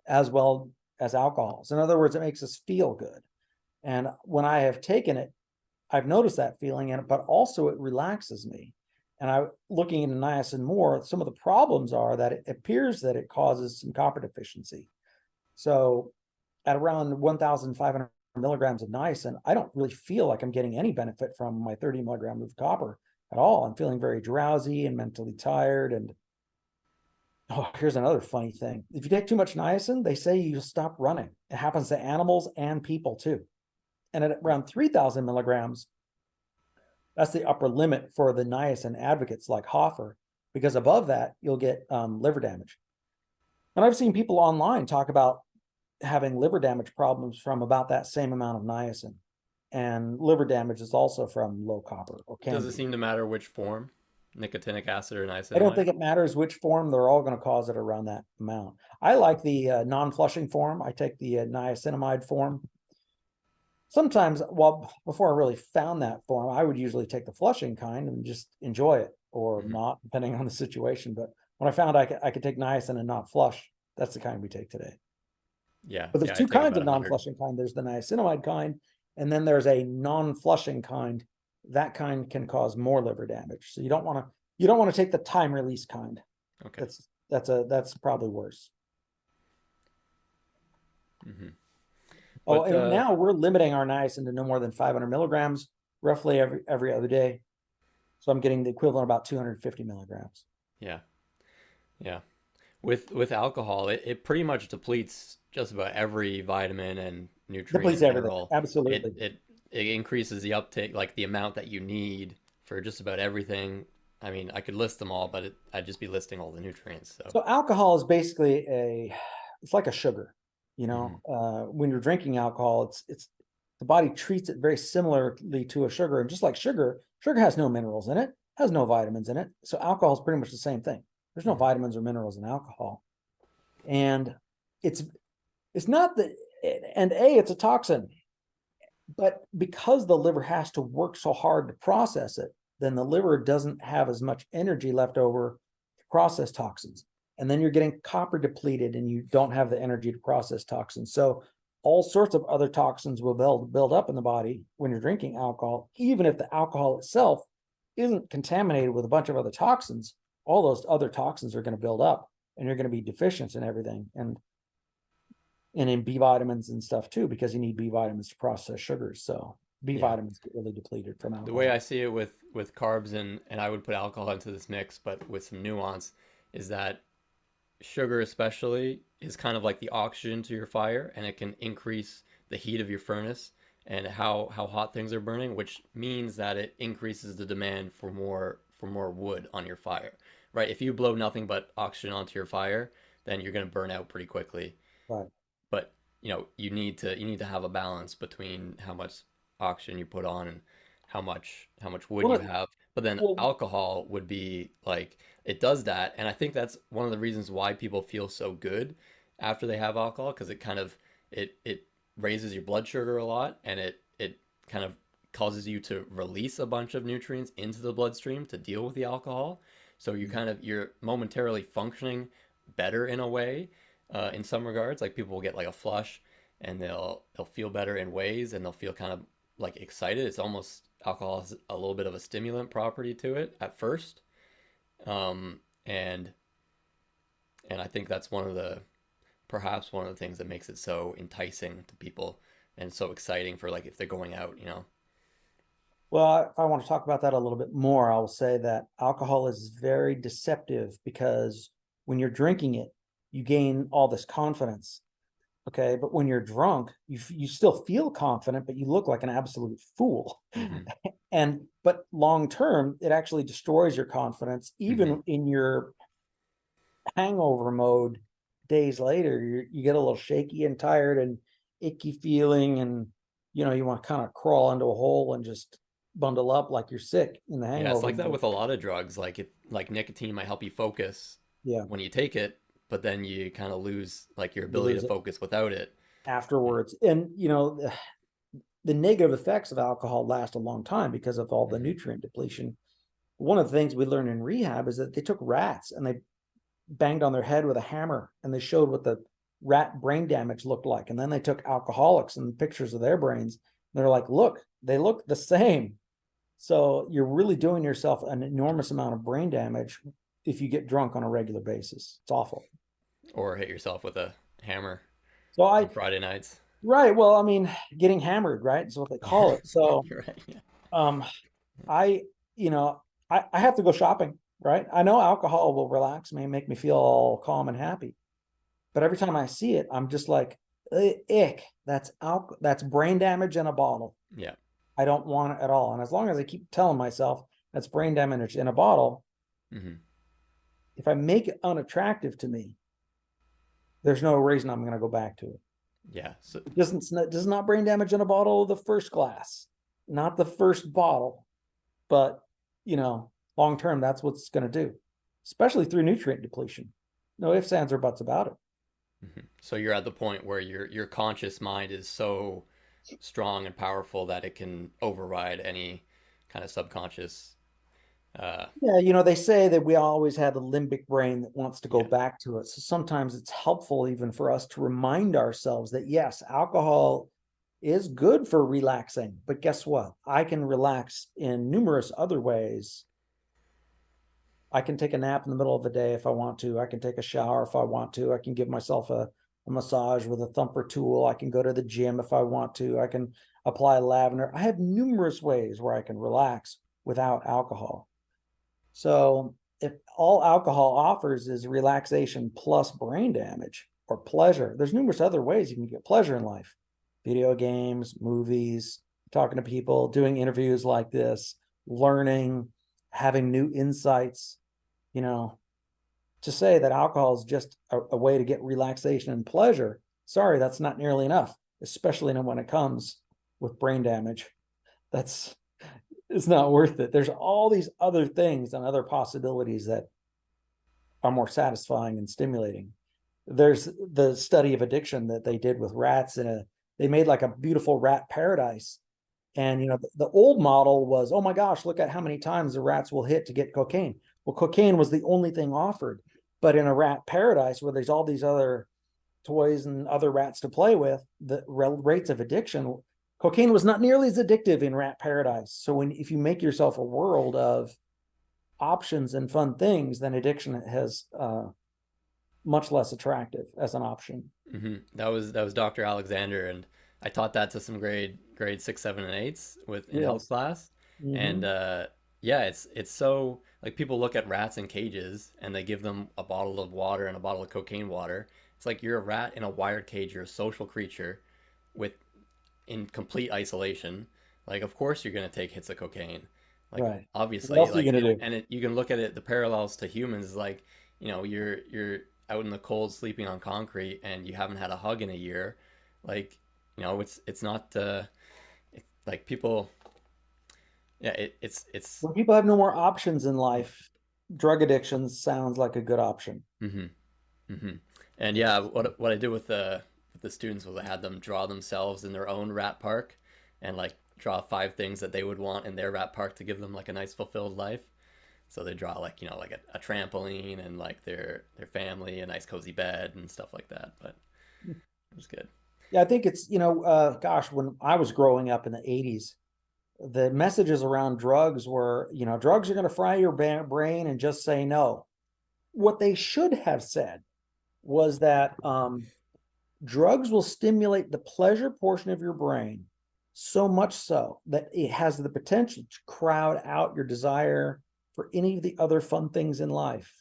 as well as alcohols. In other words, it makes us feel good. And when I have taken it, I've noticed that feeling in it, but also it relaxes me. And I looking into niacin more, some of the problems are that it appears that it causes some copper deficiency. So at around 1,500 milligrams of niacin, I don't really feel like I'm getting any benefit from my 30 milligrams of copper at all. I'm feeling very drowsy and mentally tired. And oh, here's another funny thing. If you take too much niacin, they say you'll stop running. It happens to animals and people too. And at around 3,000 milligrams, that's the upper limit for the niacin advocates like Hoffer, because above that, you'll get liver damage. And I've seen people online talk about having liver damage problems from about that same amount of niacin. And liver damage is also from low copper, or can does it be. seem to matter which form, nicotinic acid or I don't niacinamide? think it matters which form, they're all going to cause it around that amount. I like the non-flushing form. I take the niacinamide form. Sometimes, well, before I really found that form, I would usually take the flushing kind and just enjoy it, or Hmm. not, depending on the situation. But when I found I could take niacin and not flush, that's the kind we take today. Yeah, But there's yeah, I two take kinds about of 100. non-flushing kind. There's the niacinamide kind, and then there's a non-flushing kind. That kind can cause more liver damage. So you don't want to take the time release kind. Okay. That's probably worse. Hmm. Oh, But and now we're limiting our niacin to no more than 500 milligrams, roughly every other day. So I'm getting the equivalent of about 250 milligrams. yeah, yeah. With alcohol, it pretty much depletes just about every vitamin and Depletes nutrient everything. mineral. It Absolutely. it it increases the uptake, like the amount that you need for just about everything. I mean, I could list them all, but I'd just be listing all the nutrients. So, So alcohol is basically it's like a sugar. hmm. When you're drinking alcohol, it's the body treats it very similarly to a sugar, and just like sugar has no minerals in it, has no vitamins in it. So alcohol is pretty much the same thing. There's no Hmm. vitamins or minerals in alcohol, and it's it's not that, and it's a toxin. But because the liver has to work so hard to process it, then the liver doesn't have as much energy left over to process toxins. And then you're getting copper depleted and you don't have the energy to process toxins. So all sorts of other toxins will build up in the body when you're drinking alcohol, even if the alcohol itself isn't contaminated with a bunch of other toxins. All those other toxins are going to build up and you're going to be deficient in everything. And in B vitamins and stuff too, because you need B vitamins to process sugars. So B Yeah. vitamins get really depleted from The way I alcohol. see it with carbs, and I would put alcohol into this mix, but with some nuance, is that sugar especially is kind of like the oxygen to your fire, and it can increase the heat of your furnace and how hot things are burning, which means that it increases the demand for more wood on your fire. Right? If you blow nothing but oxygen onto your fire, then you're going to burn out pretty quickly. Right. But you need to have a balance between how much oxygen you put on and how much wood you Well, have. But then well, alcohol would be like it does that, and I think that's one of the reasons why people feel so good after they have alcohol, because it kind of it raises your blood sugar a lot, and it kind of causes you to release a bunch of nutrients into the bloodstream to deal with the alcohol. So you're momentarily functioning better in a way, in some regards. Like people will get like a flush, and they'll feel better in ways, and they'll feel kind of like excited. It's almost alcohol has a little bit of a stimulant property to it at first, um, and and I think that's one of the perhaps one of the things that makes it so enticing to people and so exciting for like if they're going out, you know. well, if I want to talk about that a little bit more, I'll say that alcohol is very deceptive because when you're drinking it, you gain all this confidence. Okay. But when you're drunk, you still feel confident, but you look like an absolute fool. Hmm. But long term, it actually destroys your confidence, Hmm. even in your hangover mode days later. You get a little shaky and tired and icky feeling, and you want to kind of crawl into a hole and just bundle up like you're sick in the Yeah, it's hangover like that mode. with a lot of drugs. Like if like nicotine might help you focus, Yeah. when you take it, but then you kind of lose like your You ability to lose it focus without it. afterwards. And, the negative effects of alcohol last a long time because of all the Hmm. nutrient depletion. One of the things we learned in rehab is that they took rats and they banged on their head with a hammer and they showed what the rat brain damage looked like. And then they took alcoholics and pictures of their brains. And they're like, look, they look the same. So you're really doing yourself an enormous amount of brain damage if you get drunk on a regular basis. It's awful. Or hit yourself with a hammer So on I, Friday nights. right. Well, I mean, getting hammered, right, is what they Yeah, call it. So, you're right. Yeah. um, I, you know, I have to go shopping, right? I know alcohol will relax me and make me feel all calm and happy. But every time I see it, I'm just like, ick. That's brain damage in a bottle. Yeah. I don't want it at all. And as long as I keep telling myself that's brain damage in a bottle, Hmm. if I make it unattractive to me, there's no reason I'm going to go back to it. Yeah. So, Does not brain damage in a bottle the first glass, not the first bottle, but long term, that's what's going to do, especially through nutrient depletion. No ifs, ands, or buts about it. so you're at the point where your conscious mind is so strong and powerful that it can override any kind of subconscious. Uh, Yeah, they say that we always have a limbic brain that wants to go yeah. back to it. So sometimes it's helpful even for us to remind ourselves that yes, alcohol is good for relaxing, but guess what? I can relax in numerous other ways. I can take a nap in the middle of the day if I want to. I can take a shower if I want to. I can give myself a massage with a thumper tool. I can go to the gym if I want to. I can apply lavender. I have numerous ways where I can relax without alcohol. So if all alcohol offers is relaxation plus brain damage or pleasure, there's numerous other ways you can get pleasure in life. Video games, movies, talking to people, doing interviews like this, learning, having new insights, you know, to say that alcohol is just a way to get relaxation and pleasure. Sorry, that's not nearly enough, especially when it comes with brain damage. That's It's not worth it. There's all these other things and other possibilities that are more satisfying and stimulating. There's the study of addiction that they did with rats they made like a beautiful rat paradise. And the old model was, oh my gosh, look at how many times the rats will hit to get cocaine. Well, cocaine was the only thing offered. But in a rat paradise where there's all these other toys and other rats to play with, the rates of addiction, cocaine was not nearly as addictive in rat paradise. So if you make yourself a world of options and fun things, then addiction has much less attractive as an option. That was Dr. Alexander, and I taught that to some grade six, seven, and eights with in health Yes. class. And Mm-hmm. yeah, it's so like people look at rats in cages and they give them a bottle of water and a bottle of cocaine water. It's like you're a rat in a wired cage. You're a social creature with in complete isolation. Like, of course you're gonna take hits of cocaine. Like, Right. What obviously, else are you like, going to do? and you can look at it. The parallels to humans is like, you're out in the cold sleeping on concrete and you haven't had a hug in a year. Like, it's not like people. Yeah, it's. When people have no more options in life, drug addiction sounds like a good option. Mm-hmm, mm-hmm. And yeah, what I did with the students was I had them draw themselves in their own rat park, and like draw 5 things that they would want in their rat park to give them like a nice fulfilled life. So they draw like like a trampoline and like their family, a nice cozy bed and stuff like that. But it was good. Yeah, I think it's, gosh, when I was growing up in the 80s, the messages around drugs were, drugs are going to fry your brain and just say no. What they should have said was that drugs will stimulate the pleasure portion of your brain so much so that it has the potential to crowd out your desire for any of the other fun things in life.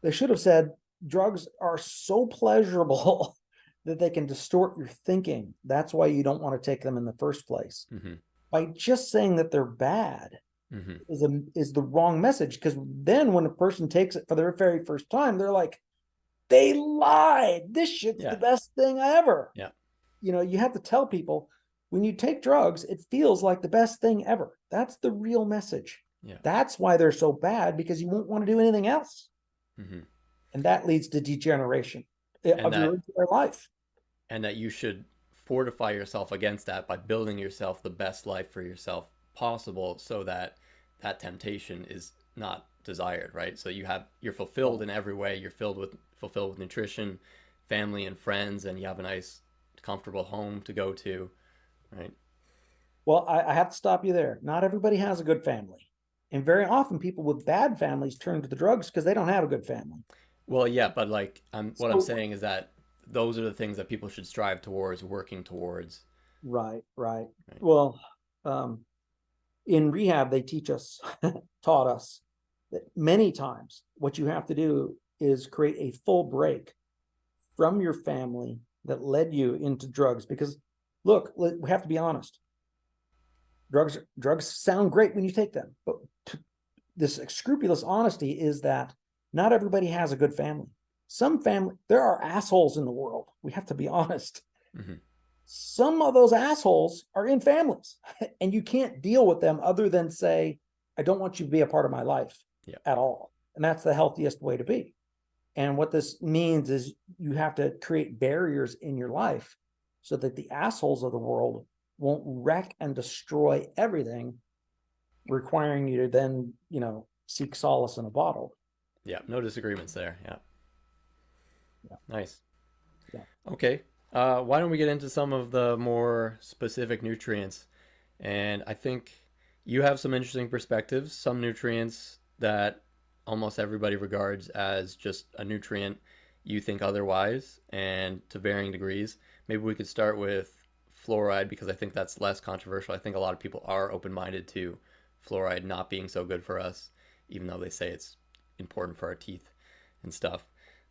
They should have said drugs are so pleasurable that they can distort your thinking. That's why you don't want to take them in the first place. Mm-hmm. By just saying that they're bad Mm-hmm. is the wrong message, because then when a person takes it for their very first time, they're like, they lied. This shit's the Yeah. best thing ever. Yeah. You have to tell people when you take drugs, it feels like the best thing ever. That's the real message. Yeah. That's why they're so bad, because you won't want to do anything else. Mm-hmm. And that leads to degeneration and of your that entire life. and that you should fortify yourself against that by building yourself the best life for yourself possible, so that that temptation is not desired, right? So you're fulfilled in every way. You're fulfilled with nutrition, family and friends, and you have a nice comfortable home to go to, right? Well, I have to stop you there. Not everybody has a good family. And very often people with bad families turn to the drugs because they don't have a good family. Well, yeah, but like what I'm So, saying is that those are the things that people should strive towards, working towards, right, right. right? Well, um, in rehab, they taught us that many times what you have to do is create a full break from your family that led you into drugs. Because look, we have to be honest. Drugs sound great when you take them, but this scrupulous honesty is that not everybody has a good family. There are assholes in the world. We have to be honest. Mm-hmm. Some of those assholes are in families, and you can't deal with them other than say, I don't want you to be a part of my life Yeah. at all. And that's the healthiest way to be. And what this means is you have to create barriers in your life so that the assholes of the world won't wreck and destroy everything, requiring you to then, seek solace in a bottle. Yeah, no disagreements there. Yeah. Yeah. Nice. Yeah. Okay. Why don't we get into some of the more specific nutrients? And I think you have some interesting perspectives. Some nutrients that almost everybody regards as just a nutrient, you think otherwise, and to varying degrees. Maybe we could start with fluoride, because I think that's less controversial. I think a lot of people are open-minded to fluoride not being so good for us, even though they say it's important for our teeth and stuff.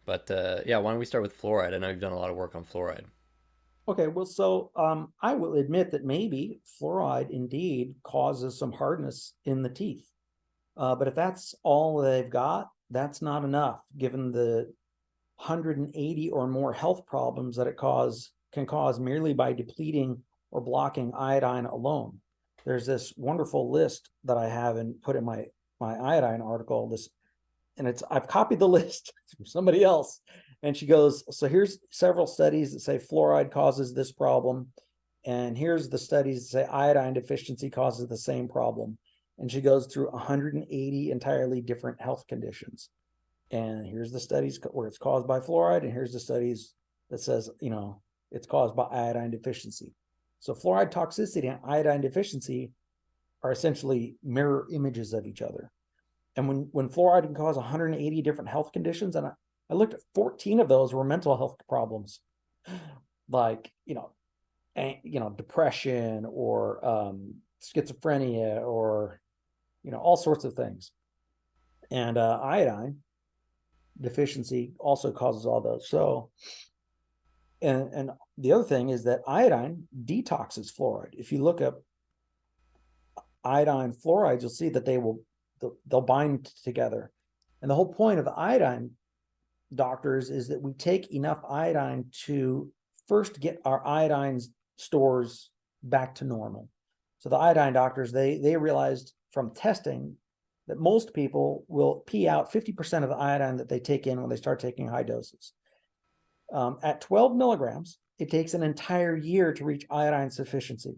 But yeah, why don't we start with fluoride? I know you've done a lot of work on fluoride. Okay, well, so I will admit that maybe fluoride indeed causes some hardness in the teeth. But if that's all they've got, that's not enough, given the 180 or more health problems that can cause merely by depleting or blocking iodine alone. There's this wonderful list that I have and put in my iodine article. I've copied the list from somebody else, and she goes, so here's several studies that say fluoride causes this problem, and here's the studies that say iodine deficiency causes the same problem. And she goes through 180 entirely different health conditions. And here's the studies where it's caused by fluoride, and here's the studies that says, it's caused by iodine deficiency. So fluoride toxicity and iodine deficiency are essentially mirror images of each other. And when fluoride can cause 180 different health conditions, and I looked at 14 of those were mental health problems, like depression or schizophrenia or all sorts of things. And iodine deficiency also causes all those. So, and the other thing is that iodine detoxes fluoride. If you look up iodine fluorides, you'll see that they'll bind together. And the whole point of iodine doctors is that we take enough iodine to first get our iodine stores back to normal. So the iodine doctors, they realized from testing that most people will pee out 50% of the iodine that they take in when they start taking high doses. At 12 milligrams, it takes an entire year to reach iodine sufficiency,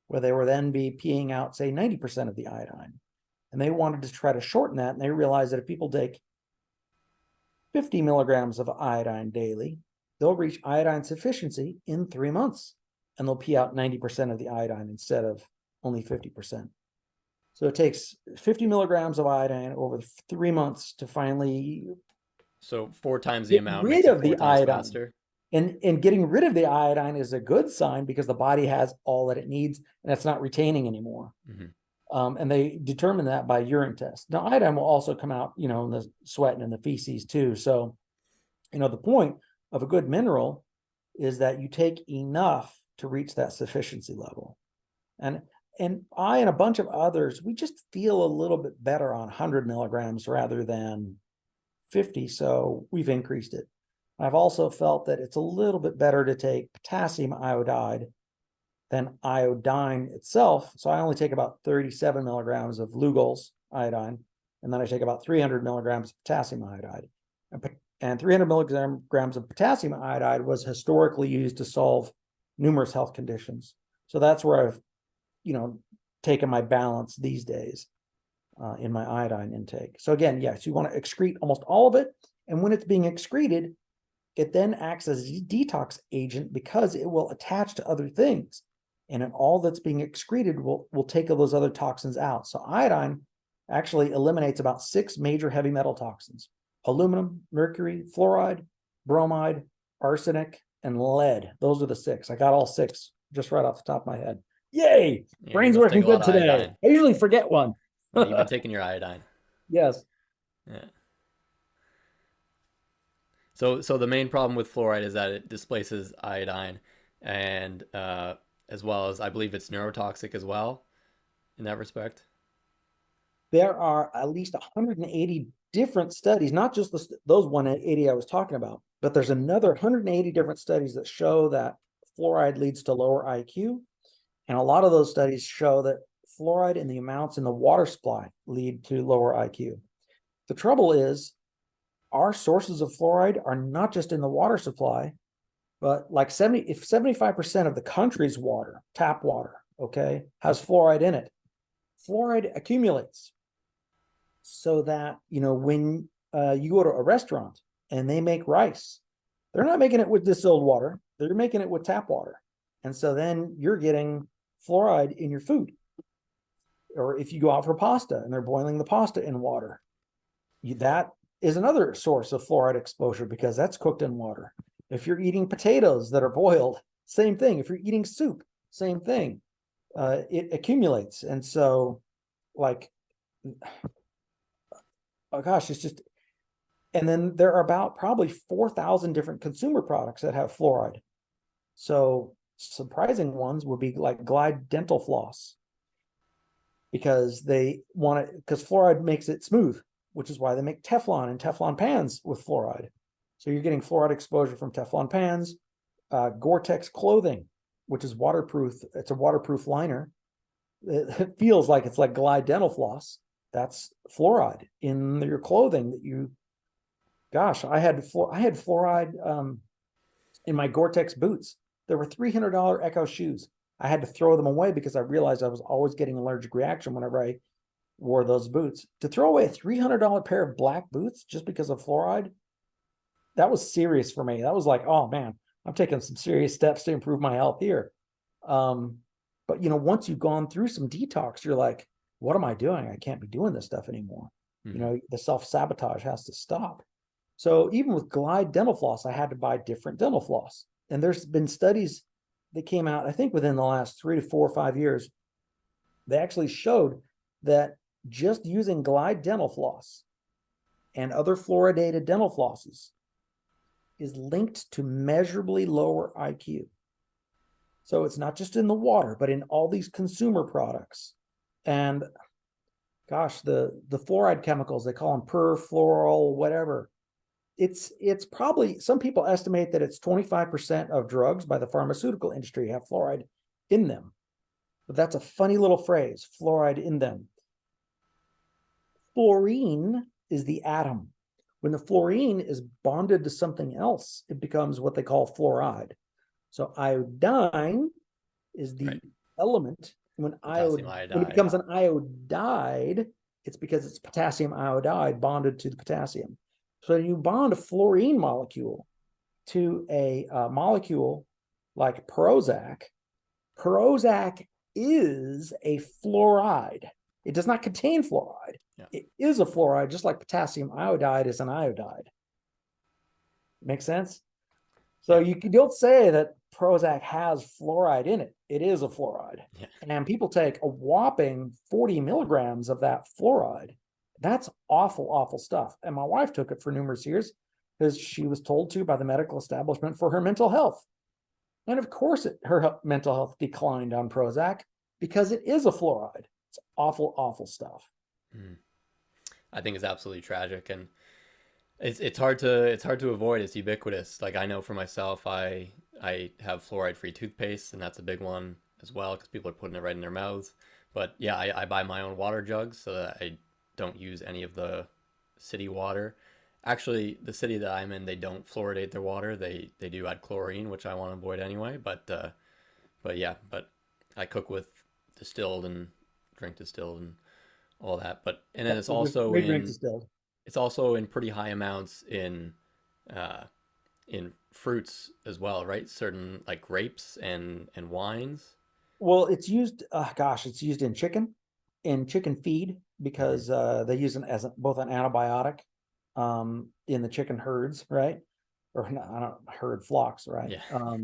where they will then be peeing out, say, 90% of the iodine. And they wanted to try to shorten that, and they realized that if people take 50 milligrams of iodine daily, they'll reach iodine sufficiency in 3 months, and they'll pee out 90% of the iodine instead of only 50%. So it takes 50 milligrams of iodine over 3 months to finally So 4 times the get amount rid makes it of four the times iodine. faster. And getting rid of the iodine is a good sign because the body has all that it needs and it's not retaining anymore. Mm-hmm. And they determine that by urine tests. Now, iodine will also come out, in the sweat and in the feces too. So, the point of a good mineral is that you take enough to reach that sufficiency level. And I and a bunch of others, we just feel a little bit better on 100 milligrams rather than 50. So we've increased it. I've also felt that it's a little bit better to take potassium iodide than iodine itself. So I only take about 37 milligrams of Lugol's iodine, and then I take about 300 milligrams of potassium iodide. And And 300 milligrams of potassium iodide was historically used to solve numerous health conditions. So that's where I've, taken my balance these days in my iodine intake. So again, yes, you want to excrete almost all of it. And when it's being excreted, it then acts as a detox agent because it will attach to other things. And all that's being excreted will take those other toxins out. So iodine actually eliminates about 6 major heavy metal toxins: aluminum, mercury, fluoride, bromide, arsenic, and lead. Those are the 6. I got all 6 just right off the top of my head. Yay! Yeah, you Brain's must take working a lot good of today. iodine. I usually forget one. You've been taking your iodine. Yes. Yeah. So the main problem with fluoride is that it displaces iodine, and as well as I believe it's neurotoxic as well in that respect. There are at least 180 different studies, not just those 180 I was talking about, but there's another 180 different studies that show that fluoride leads to lower IQ. And a lot of those studies show that fluoride and the amounts in the water supply lead to lower IQ. The trouble is, our sources of fluoride are not just in the water supply, but like 75% of the country's water, tap water, okay, has fluoride in it. Fluoride accumulates so that, when you go to a restaurant and they make rice, they're not making it with distilled water, they're making it with tap water. And so then you're getting fluoride in your food. Or if you go out for pasta and they're boiling the pasta in water, that is another source of fluoride exposure because that's cooked in water. If you're eating potatoes that are boiled, same thing. If you're eating soup, same thing. It accumulates. And so, like, oh gosh, it's just, and then there are about probably 4,000 different consumer products that have fluoride. So surprising ones would be like Glide dental floss, because because fluoride makes it smooth, which is why they make Teflon and Teflon pans with fluoride. So you're getting fluoride exposure from Teflon pans. Gore-Tex clothing, which is waterproof. It's a waterproof liner. It feels like it's like Glide dental floss. That's fluoride in your clothing that you, gosh, I had fluoride in my Gore-Tex boots. There were $300 Echo shoes. I had to throw them away because I realized I was always getting an allergic reaction whenever I wore those boots. To throw away a $300 pair of black boots just because of fluoride, that was serious for me. That was like, oh man, I'm taking some serious steps to improve my health here. But once you've gone through some detox, you're like, what am I doing? I can't be doing this stuff anymore. Mm-hmm. The self-sabotage has to stop. So even with Glide dental floss, I had to buy different dental floss. And there's been studies that came out, I think within the last 3 to 4 or 5 years, they actually showed that just using Glide dental floss and other fluoridated dental flosses is linked to measurably lower IQ. So it's not just in the water, but in all these consumer products. And gosh, the fluoride chemicals, they call them perfluoral, whatever. It's probably, some people estimate that it's 25% of drugs by the pharmaceutical industry have fluoride in them. But that's a funny little phrase, fluoride in them. Fluorine is the atom. When the fluorine is bonded to something else, it becomes what they call fluoride. So iodine is the element. When it becomes an iodide, it's because it's potassium iodide bonded to the potassium. So you bond a fluorine molecule to a molecule like Prozac. Prozac is a fluoride. It does not contain fluoride. Yeah. It is a fluoride, just like potassium iodide is an iodide. Make sense? So you don't say that Prozac has fluoride in it. It is a fluoride. Yeah. And people take a whopping 40 milligrams of that fluoride. That's awful, awful stuff. And my wife took it for numerous years because she was told to by the medical establishment for her mental health. And of course, her mental health declined on Prozac because it is a fluoride. It's awful, awful stuff. I think it's absolutely tragic, and it's hard to avoid. It's ubiquitous. Like I know for myself, I have fluoride-free toothpaste, and that's a big one as well because people are putting it right in their mouths. But yeah, I buy my own water jugs so that I don't use any of the city water. actually, the city that I'm in, they don't fluoridate their water. They do add chlorine, which I want to avoid anyway. But yeah, but I cook with distilled and drink distilled and all that. But and then Yep, we drink distilled. it's also in pretty high amounts uh, in fruits as well, right? Certain like grapes and wines. Well, it's used, gosh, it's used in chicken feed Hmm. because they use it as both an antibiotic in the chicken herds, right? Or not, I don't herd flocks, right? Yeah,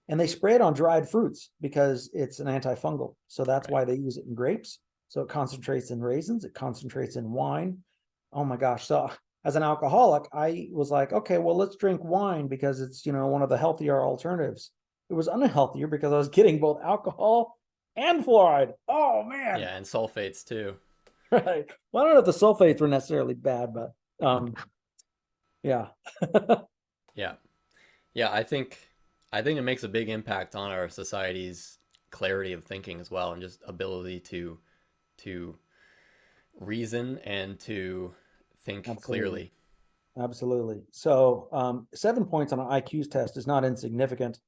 And they spray it on dried fruits because it's an antifungal. So that's right. why they use it in grapes. So it concentrates in raisins, it concentrates in wine. Oh my gosh. So as an alcoholic, I was like, okay, well, let's drink wine because it's, one of the healthier alternatives. It was unhealthier because I was getting both alcohol and fluoride. Oh man. Yeah, and sulfates too. Right. Well, I don't know if the sulfates were necessarily bad, but yeah. Yeah, yeah. I think it makes a big impact on our society's clarity of thinking as well, and just ability to reason and to think Absolutely. clearly. Absolutely. So 7 points on an IQ's test is not insignificant.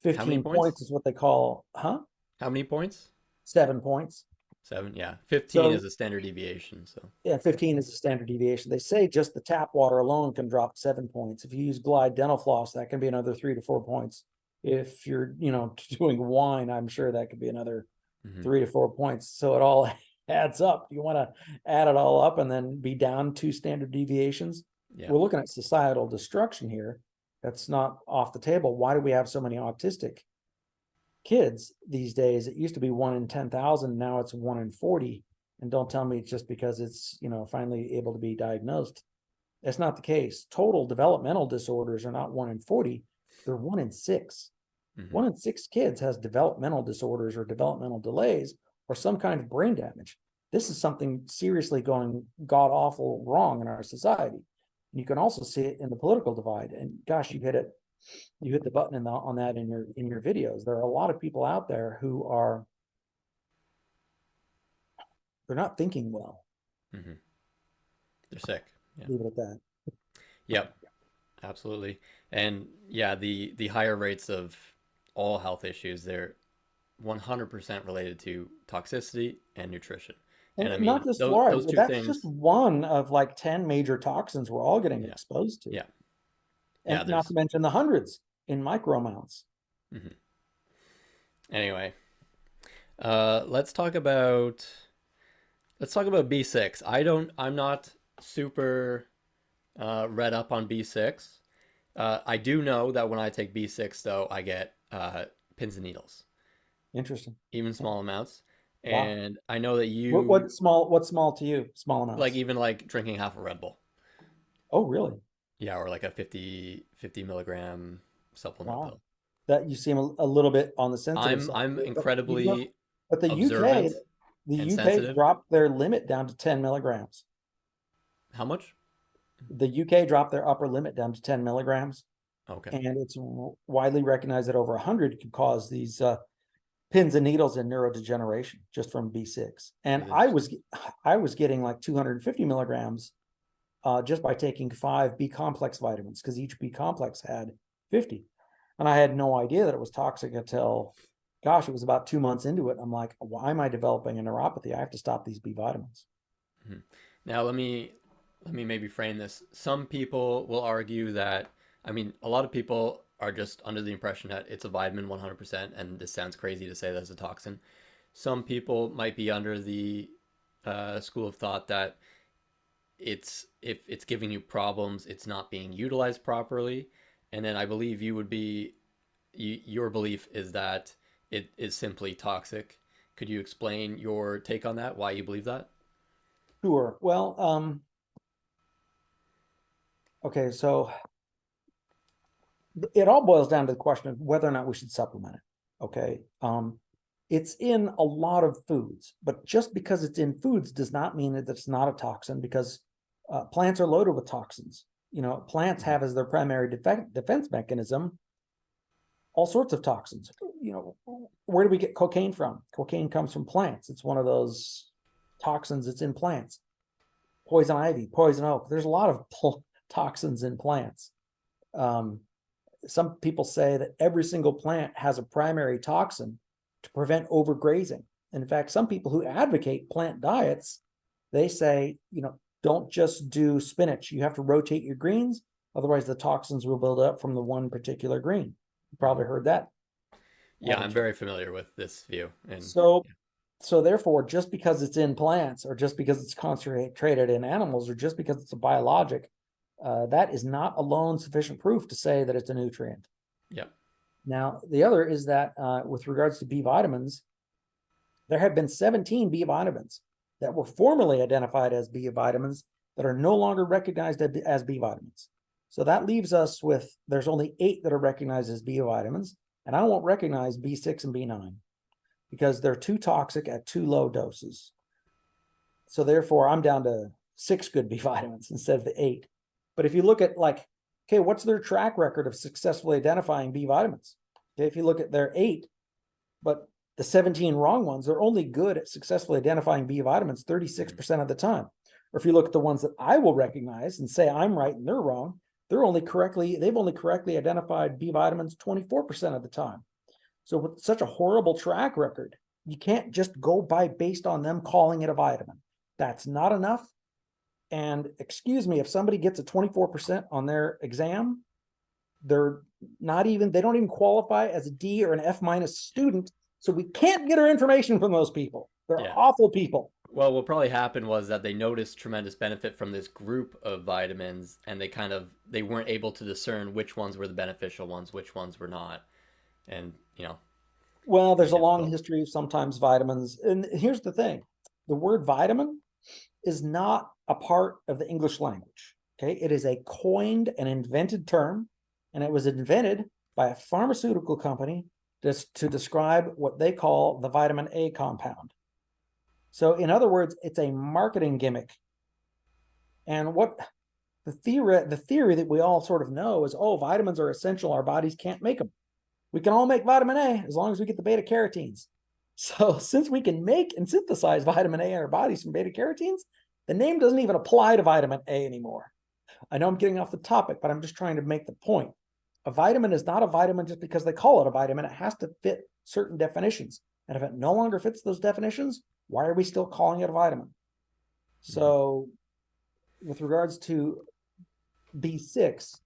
How many 15 points? points is what they call, huh? How many points? 7 points. 7. Yeah, 15 is So a standard deviation. So. yeah, 15 is the standard deviation. They say just the tap water alone can drop 7 points. If you use Glide dental floss, that can be another 3 to 4 points. If you're, doing wine, I'm sure that could be another Hmm. 3 to 4 points. So it all adds up. You want to add it all up and then be down 2 standard deviations. Yeah. We're looking at societal destruction here. That's not off the table. Why do we have so many autistic kids these days? It used to be 1 in 10,000. Now it's 1 in 40. And don't tell me it's just because it's, finally able to be diagnosed. That's not the case. Total developmental disorders are not 1 in 40. They're 1 in 6. Hmm. 1 in 6 kids has developmental disorders or developmental delays or some kind of brain damage. This is something seriously going god awful wrong in our society. And you can also see it in the political divide. And gosh, you hit it. You hit the button on that in your videos. There are a lot of people out there who are they're not thinking well. Hmm. They're sick. Yeah. Leave it at that. Yep. Absolutely. And yeah, the higher rates of all health issues, they're 100% related to toxicity and nutrition. And I And mean, not just those fluoride. two That's just things. one of like 10 major toxins we're all getting Yeah. exposed to. Yeah. Yeah. And not to There's. mention the hundreds in micro amounts. Mhm. Anyway, uh, let's talk about let's talk about B6. I'm not super read up on B6. I do know that when I take B6, though, I get pins and needles, Interesting. even small amounts. Wow. And I know that What you what's small to you? Small like amounts. even like drinking half a Red Bull. Oh, really? Yeah, or like a 50 milligram supplement Wow. pill. That you seem a little bit on the sensitive I'm side. I'm But incredibly but the UK, observant the and UK sensitive. dropped their limit down to 10 milligrams. How much? The UK dropped their upper limit down to 10 milligrams. Okay. And it's widely recognized that over 100 could cause these pins and needles and neurodegeneration just from B6. And That's I interesting. was I was getting like 250 milligrams just by taking 5 B complex vitamins because each B complex had 50. And I had no idea that it was toxic until, gosh, it was about 2 months into it. I'm like, why am I developing a neuropathy? I have to stop these B vitamins. Mhm. Now let me maybe frame this. Some people will argue that I mean a lot of people are just under the impression that it's a vitamin 100%, and this sounds crazy to say that's a toxin. Some people might be under the school of thought that it's if it's giving you problems, it's not being utilized properly. And then I believe your belief is that it is simply toxic. Could you explain your take on that? Why you believe that? Sure. Well, okay, so it all boils down to the question of whether or not we should supplement it. Okay. It's in a lot of foods, but just because it's in foods does not mean that it's not a toxin because plants are loaded with toxins. Plants Mhm. have as their primary defense mechanism all sorts of toxins. Where do we get cocaine from? Cocaine comes from plants. It's one of those toxins that's in plants. Poison ivy, poison oak. There's a lot of toxins in plants. Um, some people say that every single plant has a primary toxin to prevent overgrazing. In fact, some people who advocate plant diets, they say, don't just do spinach. You have to rotate your greens. Otherwise, the toxins will build up from the one particular green. You probably heard that. Yeah, I'm very familiar with this view. And So, so therefore, just because it's in plants, or just because it's concentrated in animals, or just because it's a biologic, that is not alone sufficient proof to say that it's a nutrient. yeah, Now, the other is that with regards to B vitamins, there have been 17 B vitamins that were formerly identified as B vitamins that are no longer recognized as B vitamins. So that leaves us with, there's only 8 that are recognized as B vitamins, and I won't recognize B6 and B9 because they're too toxic at too low doses. So therefore, I'm down to 6 good B vitamins instead of the 8. But if you look at okay, what's their track record of successfully identifying B vitamins? Okay, if you look at their 8, but the 17 wrong ones, they're only good at successfully identifying B vitamins 36% of the time. Or if you look at the ones that I will recognize and say I'm right and they're wrong, they've only correctly identified B vitamins 24% of the time. So with such a horrible track record, you can't just go by based on them calling it a vitamin. That's not enough. And excuse me, if somebody gets a 24% on their exam, they don't even qualify as a D or an F minus student. So we can't get our information from those people. They're yeah. awful people. Well, what probably happened was that they noticed tremendous benefit from this group of vitamins, and they weren't able to discern which ones were the beneficial ones, which ones were not, and Well, there's a long difficult. history of sometimes vitamins. And here's the thing. The word vitamin is not a part of the English language. Okay. It is a coined and invented term, and it was invented by a pharmaceutical company to describe what they call the vitamin A compound. So, in other words, it's a marketing gimmick. And what the theory that we all sort of know is, oh, vitamins are essential. Our bodies can't make them. We can all make vitamin A as long as we get the beta carotenes. So since we can make and synthesize vitamin A in our bodies from beta carotenes, the name doesn't even apply to vitamin A anymore. I know I'm getting off the topic, but I'm just trying to make the point. A vitamin is not a vitamin just because they call it a vitamin. It has to fit certain definitions. And if it no longer fits those definitions, why are we still calling it a vitamin? So with regards to B6,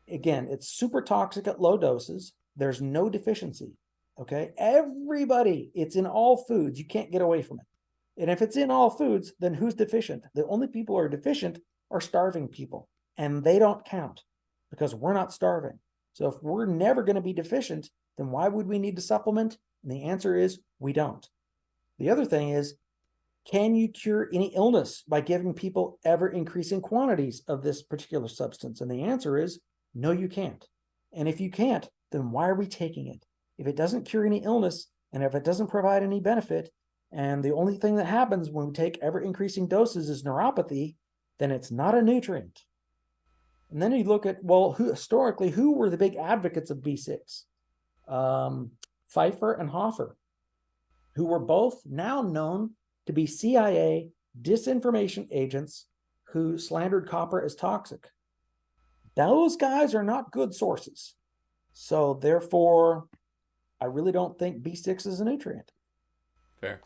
again, it's super toxic at low doses. There's no deficiency. Okay. Everybody, it's in all foods. You can't get away from it. And if it's in all foods, then who's deficient? The only people who are deficient are starving people, and they don't count because we're not starving. So if we're never going to be deficient, then why would we need to supplement? And the answer is we don't. The other thing is, can you cure any illness by giving people ever increasing quantities of this particular substance? And the answer is no, you can't. And if you can't, then why are we taking it? If it doesn't cure any illness, and if it doesn't provide any benefit, and the only thing that happens when we take ever increasing doses is neuropathy, then it's not a nutrient. And then you look at, well, historically, who were the big advocates of B6? Pfeiffer and Hoffer, who were both now known to be CIA disinformation agents who slandered copper as toxic. Those guys are not good sources. So therefore, I really don't think B6 is a nutrient. Fair.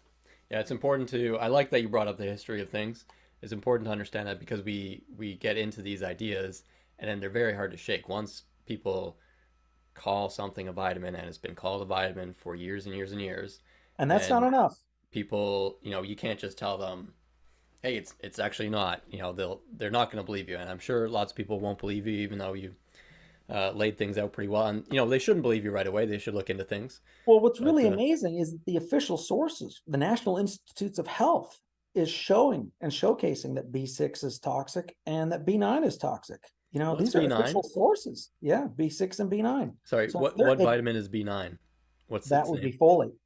Yeah, it's important to. I like that you brought up the history of things. It's important to understand that because we get into these ideas and then they're very hard to shake. Once people call something a vitamin and it's been called a vitamin for years and years and years, And that's not then enough. people, you can't just tell them, hey, it's actually not. They're not going to believe you, and I'm sure lots of people won't believe you, even though you laid things out pretty well. And they shouldn't believe you right away. They should look into things. Well, what's But really amazing is that the official sources, the National Institutes of Health, is showing and showcasing that B6 is toxic and that B9 is toxic. what's These are B9? official sources. Yeah, B6 and B9. Sorry, So what vitamin is B9? What's that its would name? be folate.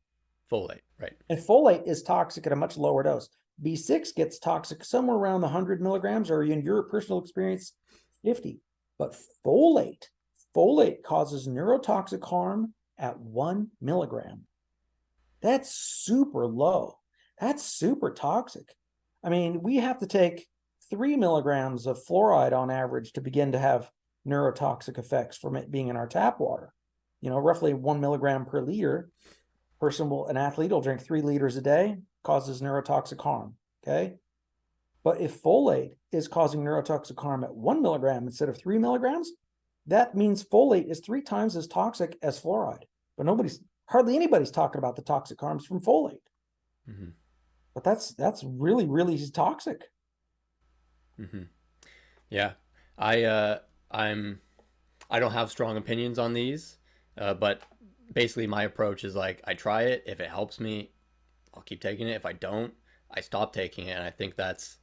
Folate, right? And folate is toxic at a much lower dose. B6 gets toxic somewhere around the 100 milligrams, or in your personal experience, 50. But folate causes neurotoxic harm at 1 milligram. That's super low. That's super toxic. I mean, we have to take 3 milligrams of fluoride on average to begin to have neurotoxic effects from it being in our tap water. Roughly 1 milligram per liter. An athlete will drink 3 liters a day, causes neurotoxic harm. Okay. But if folate is causing neurotoxic harm at 1 milligram instead of 3 milligrams, that means folate is 3 times as toxic as fluoride. But hardly anybody's talking about the toxic harms from folate. Mm-hmm. But that's really, really toxic. Mm-hmm. Yeah. I don't have strong opinions on these, but basically my approach is like, I try it. If it helps me, I'll keep taking it. If I don't, I stop taking it. And I think that's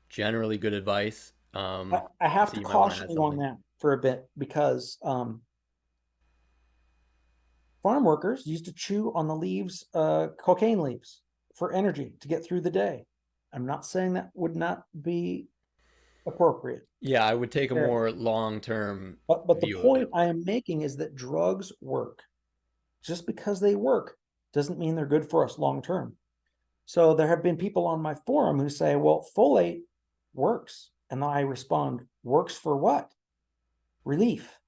generally good advice. I have to caution you on that for a bit, because farm workers used to chew on the leaves, cocaine leaves, for energy to get through the day. I'm not saying that would not be appropriate. Yeah, I would take a more long-term but the view of point it. I am making is that drugs work. Just because they work doesn't mean they're good for us long term. So there have been people on my forum who say, well, folate works. And I respond, works for what? Relief.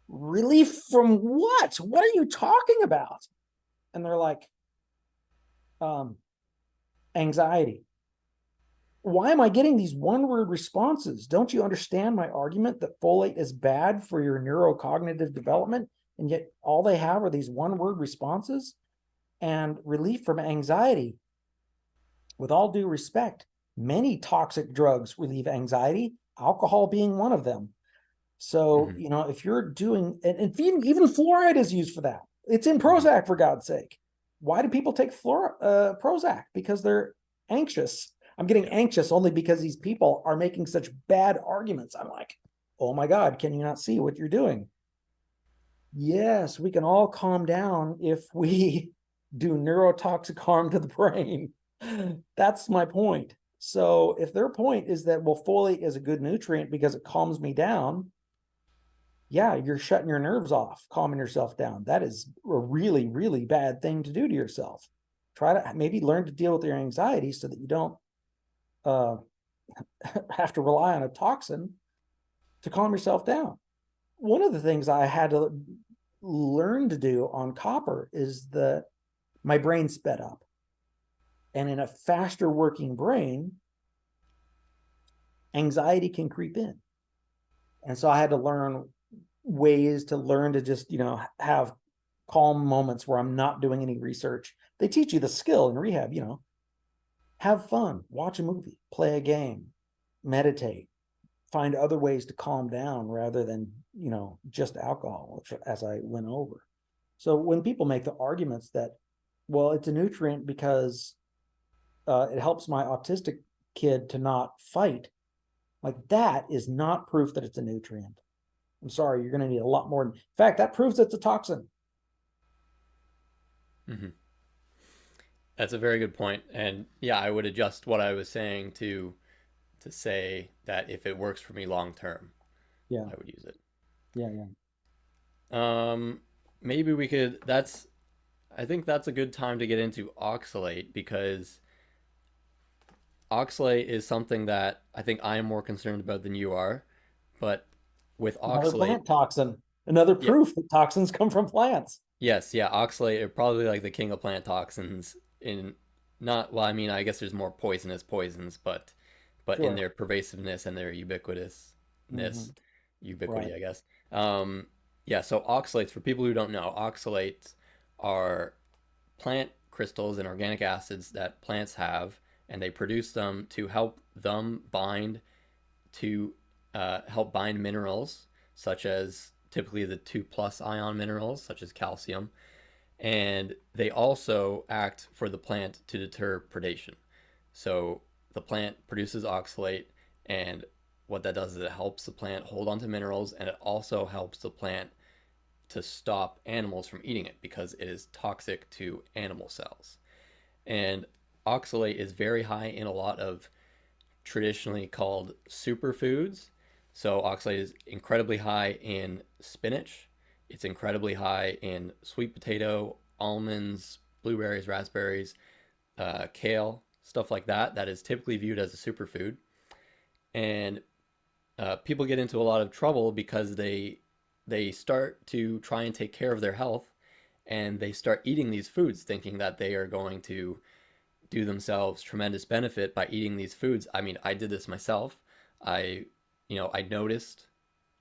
Relief from what? What are you talking about? And they're like, anxiety. Why am I getting these one-word responses? Don't you understand my argument that folate is bad for your neurocognitive development? And yet all they have are these one-word responses. And relief from anxiety. With all due respect, many toxic drugs relieve anxiety, alcohol being one of them. So, if you're doing, and even fluoride is used for that. It's in Prozac, for God's sake. Why do people take Prozac? Because they're anxious. I'm getting anxious only because these people are making such bad arguments. I'm like, oh my God, can you not see what you're doing? Yes, we can all calm down if we do neurotoxic harm to the brain. That's my point. So if their point is that, well, folate is a good nutrient because it calms me down, yeah, you're shutting your nerves off, calming yourself down. That is a really, really bad thing to do to yourself. Try to maybe learn to deal with your anxiety so that you don't have to rely on a toxin to calm yourself down. One of the things I had to learn to do on copper is that my brain sped up. And in a faster working brain, anxiety can creep in. And so I had to learn ways to learn to just, have calm moments where I'm not doing any research. They teach you the skill in rehab, have fun, watch a movie, play a game, meditate, find other ways to calm down rather than, just alcohol, which, as I went over. So when people make the arguments that, well, it's a nutrient because it helps my autistic kid to not fight, like, that is not proof that it's a nutrient. I'm sorry, you're going to need a lot more. In fact, that proves it's a toxin. Mm-hmm. That's a very good point. And yeah, I would adjust what I was saying to say that if it works for me long term, yeah, I would use it. Yeah. Maybe we could. I think that's a good time to get into oxalate, because oxalate is something that I think I am more concerned about than you are. But with Another oxalate, plant toxin, another yeah, proof that toxins come from plants. yes, yeah, oxalate are probably like the king of plant toxins. In not well, I mean, I guess there's more poisonous poisons, but in Sure. their pervasiveness and their ubiquity, Right. I guess. Yeah, so oxalates, for people who don't know, oxalates are plant crystals and organic acids that plants have, and they produce them to help them bind to help bind minerals, such as typically the 2 plus ion minerals, such as calcium. And they also act for the plant to deter predation. So the plant produces oxalate, and what that does is it helps the plant hold on to minerals, and it also helps the plant to stop animals from eating it because it is toxic to animal cells. And oxalate is very high in a lot of traditionally called superfoods. So oxalate is incredibly high in spinach. It's incredibly high in sweet potato, almonds, blueberries, raspberries, kale, stuff like that. That is typically viewed as a superfood. And people get into a lot of trouble because they start to try and take care of their health, and they start eating these foods thinking that they are going to do themselves tremendous benefit by eating these foods. I mean, I did this myself. I, I noticed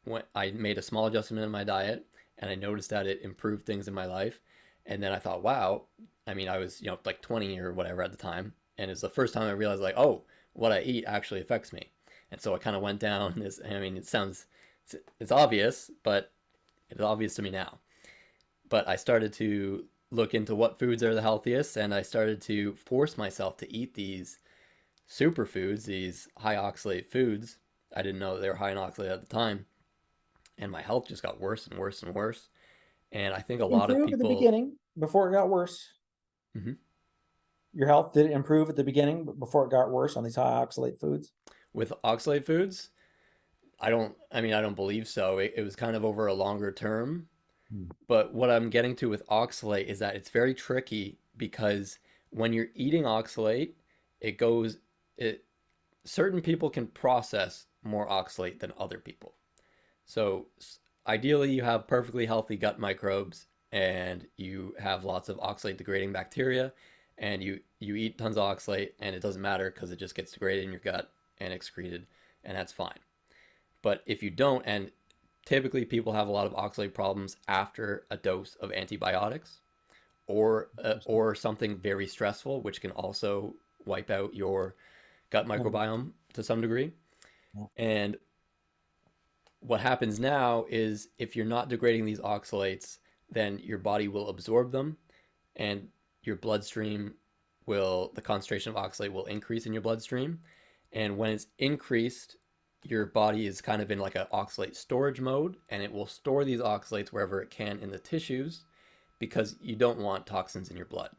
when I made a small adjustment in my diet, and I noticed that it improved things in my life. And then I thought, wow, I mean, I was, like 20 or whatever at the time. And it's the first time I realized, like, oh, what I eat actually affects me. And so I kind of went down this, I mean, it's obvious, but it's obvious to me now. But I started to look into what foods are the healthiest, and I started to force myself to eat these superfoods, these high oxalate foods. I didn't know they were high in oxalate at the time, and my health just got worse and worse and worse. And I think a lot of Improve at the people, beginning before it got worse. mhm, Your health did improve at the beginning before it got worse on these high oxalate foods. with oxalate foods, I don't believe so. It was kind of over a longer term. Hmm. But what I'm getting to with oxalate is that it's very tricky because when you're eating oxalate, it goes, it, certain people can process more oxalate than other people. So ideally, you have perfectly healthy gut microbes and you have lots of oxalate degrading bacteria, and you eat tons of oxalate and it doesn't matter because it just gets degraded in your gut and excreted, and that's fine. But if you don't, and typically people have a lot of oxalate problems after a dose of antibiotics or something very stressful, which can also wipe out your gut microbiome to some degree. And what happens now is if you're not degrading these oxalates, then your body will absorb them, and your bloodstream the concentration of oxalate will increase in your bloodstream. And when it's increased, your body is kind of in like an oxalate storage mode, and it will store these oxalates wherever it can in the tissues because you don't want toxins in your blood.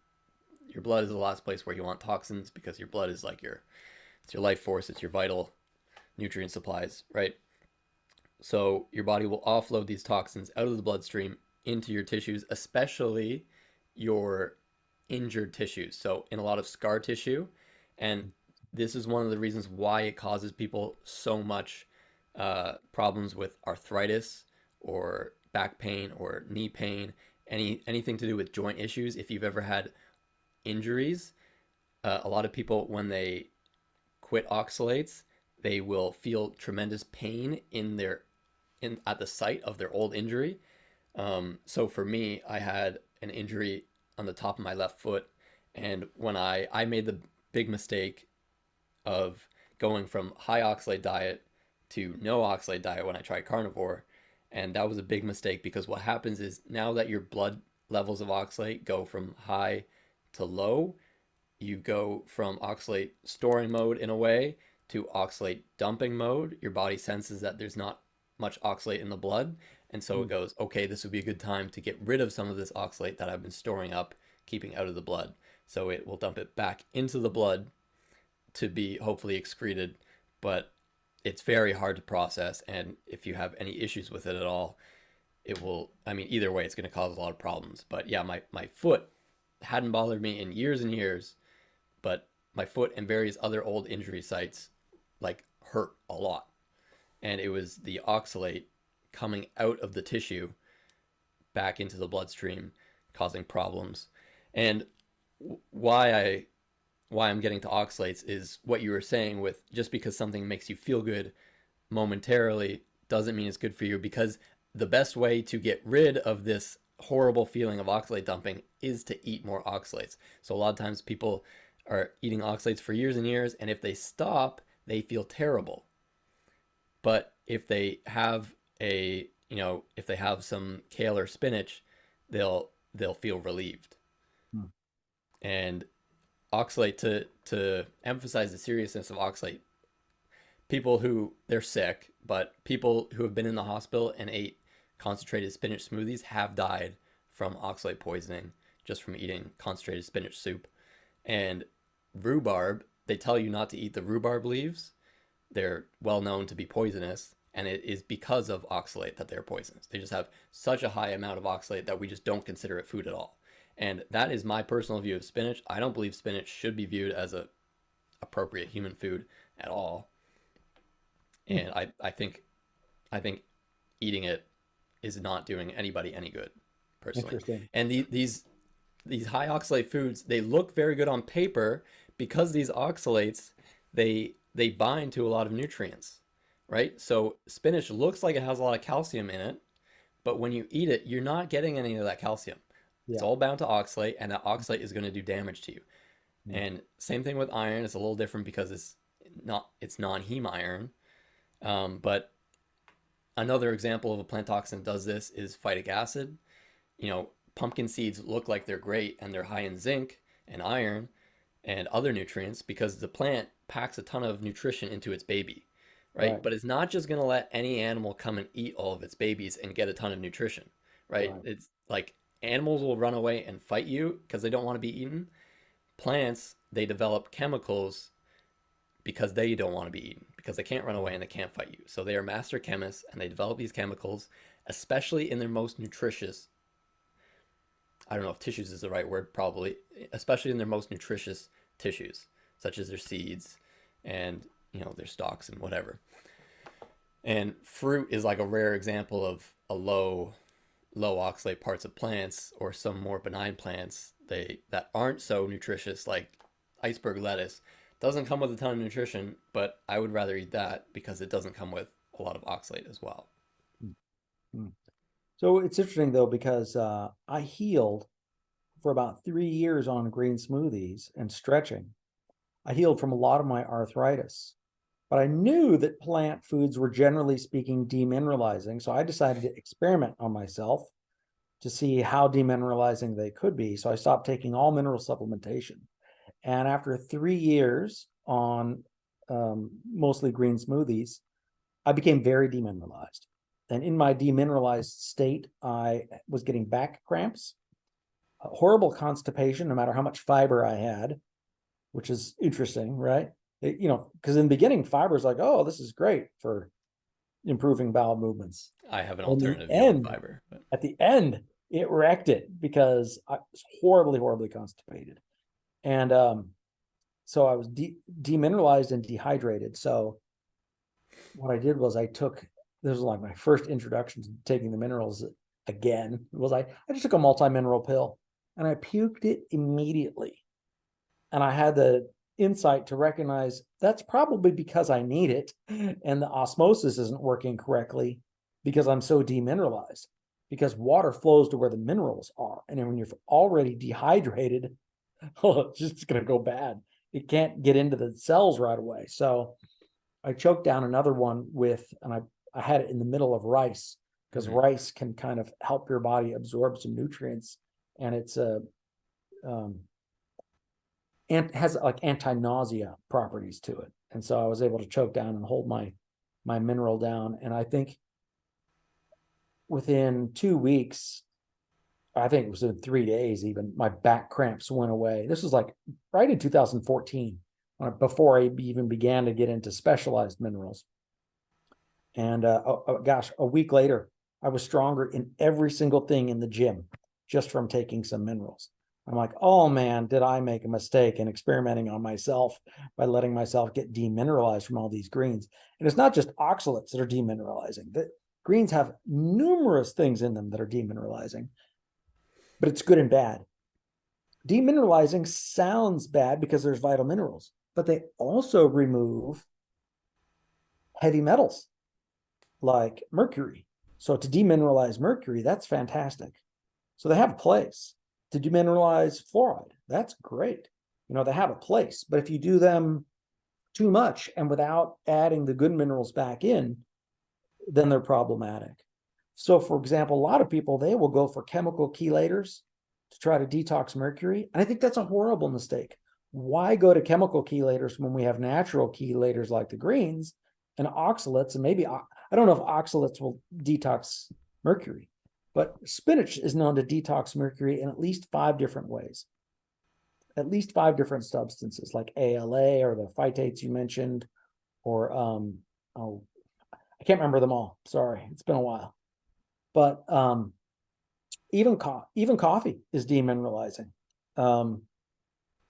Your blood is the last place where you want toxins because your blood is like it's your life force, it's your vital nutrient supplies, right? So your body will offload these toxins out of the bloodstream into your tissues, especially your injured tissues. So in a lot of scar tissue, and this is one of the reasons why it causes people so much problems with arthritis or back pain or knee pain, anything to do with joint issues. If you've ever had injuries, a lot of people when they quit oxalates, they will feel tremendous pain in at the site of their old injury. So for me, I had an injury on the top of my left foot, and when I made the big mistake of going from high oxalate diet to no oxalate diet when I tried carnivore, and that was a big mistake because what happens is now that your blood levels of oxalate go from high to low, you go from oxalate storing mode in a way to oxalate dumping mode. Your body senses that there's not much oxalate in the blood. And so it goes, okay, this would be a good time to get rid of some of this oxalate that I've been storing up, keeping out of the blood. So it will dump it back into the blood to be hopefully excreted. But it's very hard to process. And if you have any issues with it at all, it will, I mean, either way, it's going to cause a lot of problems. But yeah, my foot hadn't bothered me in years and years, but my foot and various other old injury sites like hurt a lot. And it was the oxalate coming out of the tissue back into the bloodstream causing problems. And why I'm getting to oxalates is what you were saying with just because something makes you feel good momentarily doesn't mean it's good for you, because the best way to get rid of this horrible feeling of oxalate dumping is to eat more oxalates. So a lot of times people are eating oxalates for years and years, and if they stop, they feel terrible. But if they have if they have some kale or spinach, they'll feel relieved. Hmm. And oxalate, to emphasize the seriousness of oxalate, people who they're sick, but people who have been in the hospital and ate concentrated spinach smoothies have died from oxalate poisoning just from eating concentrated spinach soup. And rhubarb, they tell you not to eat the rhubarb leaves. They're well known to be poisonous, and it is because of oxalate that they're poisonous. They just have such a high amount of oxalate that we just don't consider it food at all. And that is my personal view of spinach. I don't believe spinach should be viewed as a appropriate human food at all. And I think eating it is not doing anybody any good, personally. Interesting. And these high oxalate foods, they look very good on paper because these oxalates, they bind to a lot of nutrients, right? So spinach looks like it has a lot of calcium in it, but when you eat it, you're not getting any of that calcium. It's Yeah. all bound to oxalate, and that oxalate is going to do damage to you. Mm. And same thing with iron. It's a little different because it's non-heme iron. But another example of a plant toxin that does this is phytic acid. Pumpkin seeds look like they're great and they're high in zinc and iron and other nutrients because the plant packs a ton of nutrition into its baby, right? Right. But it's not just going to let any animal come and eat all of its babies and get a ton of nutrition, right? Right. It's like animals will run away and fight you because they don't want to be eaten. Plants, they develop chemicals because they don't want to be eaten, because they can't run away and they can't fight you. So they are master chemists and they develop these chemicals, especially in their most nutritious, I don't know if tissues is the right word, probably, especially in their most nutritious tissues, such as their seeds and, their stalks and whatever. And fruit is like a rare example of a low oxalate parts of plants, or some more benign plants that aren't so nutritious, like iceberg lettuce. Doesn't come with a ton of nutrition, but I would rather eat that because it doesn't come with a lot of oxalate as well. Mm. So it's interesting though, because I healed for about 3 years on green smoothies and stretching. I healed from a lot of my arthritis, but I knew that plant foods were generally speaking demineralizing. So I decided to experiment on myself to see how demineralizing they could be. So I stopped taking all mineral supplementation. And after 3 years on mostly green smoothies, I became very demineralized. And in my demineralized state, I was getting back cramps, horrible constipation, no matter how much fiber I had, which is interesting, right? Because in the beginning, fiber is like, oh, this is great for improving bowel movements. I have an In the alternative view on end, fiber, but at the end, it wrecked it because I was horribly, horribly constipated. And so I was demineralized and dehydrated. So what I did was this was like my first introduction to taking the minerals again, was I just took a multi-mineral pill and I puked it immediately. And I had the insight to recognize that's probably because I need it and the osmosis isn't working correctly because I'm so demineralized, because water flows to where the minerals are. And then when you're already dehydrated, it's just going to go bad. It can't get into the cells right away. So I choked down another one and I had it in the middle of rice, because mhm. rice can kind of help your body absorb some nutrients, and it's um, and has like anti-nausea properties to it. And so I was able to choke down and hold my mineral down. And I think within 2 weeks, I think it was in 3 days even, my back cramps went away. This was like right in 2014, before I even began to get into specialized minerals. And gosh, a week later, I was stronger in every single thing in the gym just from taking some minerals. I'm like, oh man, did I make a mistake in experimenting on myself by letting myself get demineralized from all these greens? And it's not just oxalates that are demineralizing. The greens have numerous things in them that are demineralizing, but it's good and bad. Demineralizing sounds bad because there's vital minerals, but they also remove heavy metals like mercury. So to demineralize mercury, that's fantastic. So they have a place. To demineralize fluoride, that's great. They have a place. But if you do them too much and without adding the good minerals back in, then they're problematic. So, for example, a lot of people, they will go for chemical chelators to try to detox mercury. And I think that's a horrible mistake. Why go to chemical chelators when we have natural chelators like the greens and oxalates? And maybe, I don't know if oxalates will detox mercury, but spinach is known to detox mercury in at least 5 different ways, at least 5 different substances like ALA or the phytates you mentioned, or oh, I can't remember them all. Sorry, it's been a while. But even coffee is demineralizing, um,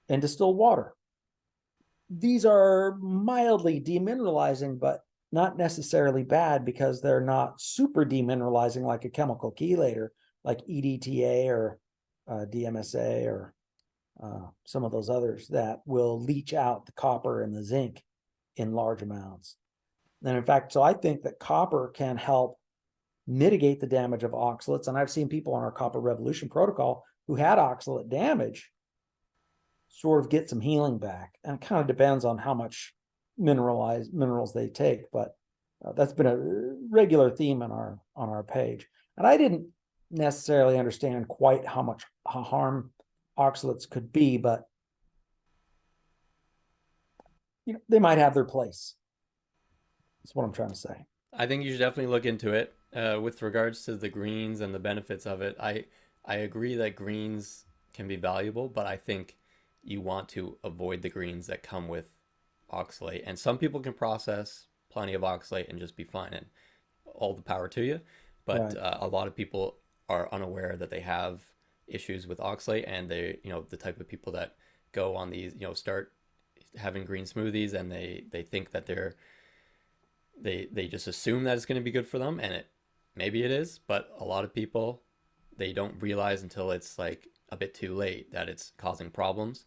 and distilled water. These are mildly demineralizing, but not necessarily bad because they're not super demineralizing like a chemical chelator, like EDTA or DMSA or some of those others that will leach out the copper and the zinc in large amounts. And in fact, so I think that copper can help mitigate the damage of oxalates. And I've seen people on our copper revolution protocol who had oxalate damage sort of get some healing back. And it kind of depends on how much minerals they take, but that's been a regular theme on our page. And I didn't necessarily understand quite how harm oxalates could be, but they might have their place. That's what I'm trying to say. I think you should definitely look into it. With regards to the greens and the benefits of it, I agree that greens can be valuable, but I think you want to avoid the greens that come with oxalate. And some people can process plenty of oxalate and just be fine, and all the power to you. But Right. a lot of people are unaware that they have issues with oxalate, and the type of people that go on these, start having green smoothies, and they think that they just assume that it's going to be good for them, and maybe it is, but a lot of people, they don't realize until it's like a bit too late that it's causing problems.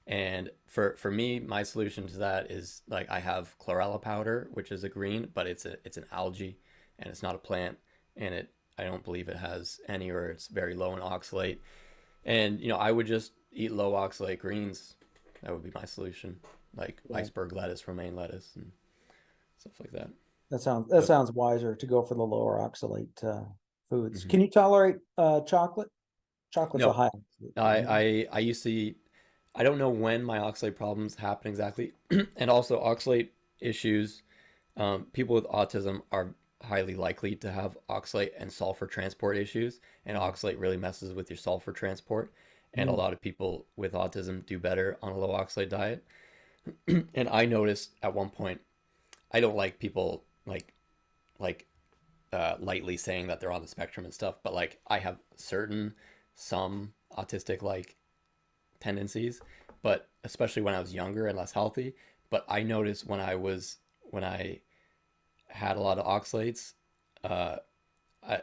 And for me, my solution to that is, like, I have chlorella powder, which is a green, but it's an algae, and it's not a plant, and I don't believe it has any, or it's very low in oxalate. And I would just eat low oxalate greens. That would be my solution, like Yeah. iceberg lettuce, romaine lettuce, and stuff like that. That But sounds wiser to go for the lower oxalate foods. mhm. Can you tolerate chocolate? Chocolate's a No, high oxalate food. No? I used to eat. I don't know when my oxalate problems happen exactly, and also oxalate issues. People with autism are highly likely to have oxalate and sulfur transport issues, and oxalate really messes with your sulfur transport. And a Mm. lot of people with autism do better on a low oxalate diet. And I noticed at one point, I don't like people like lightly saying that they're on the spectrum and stuff, but like I have some autistic like tendencies, but especially when I was younger and less healthy. But I noticed when I had a lot of oxalates, uh, I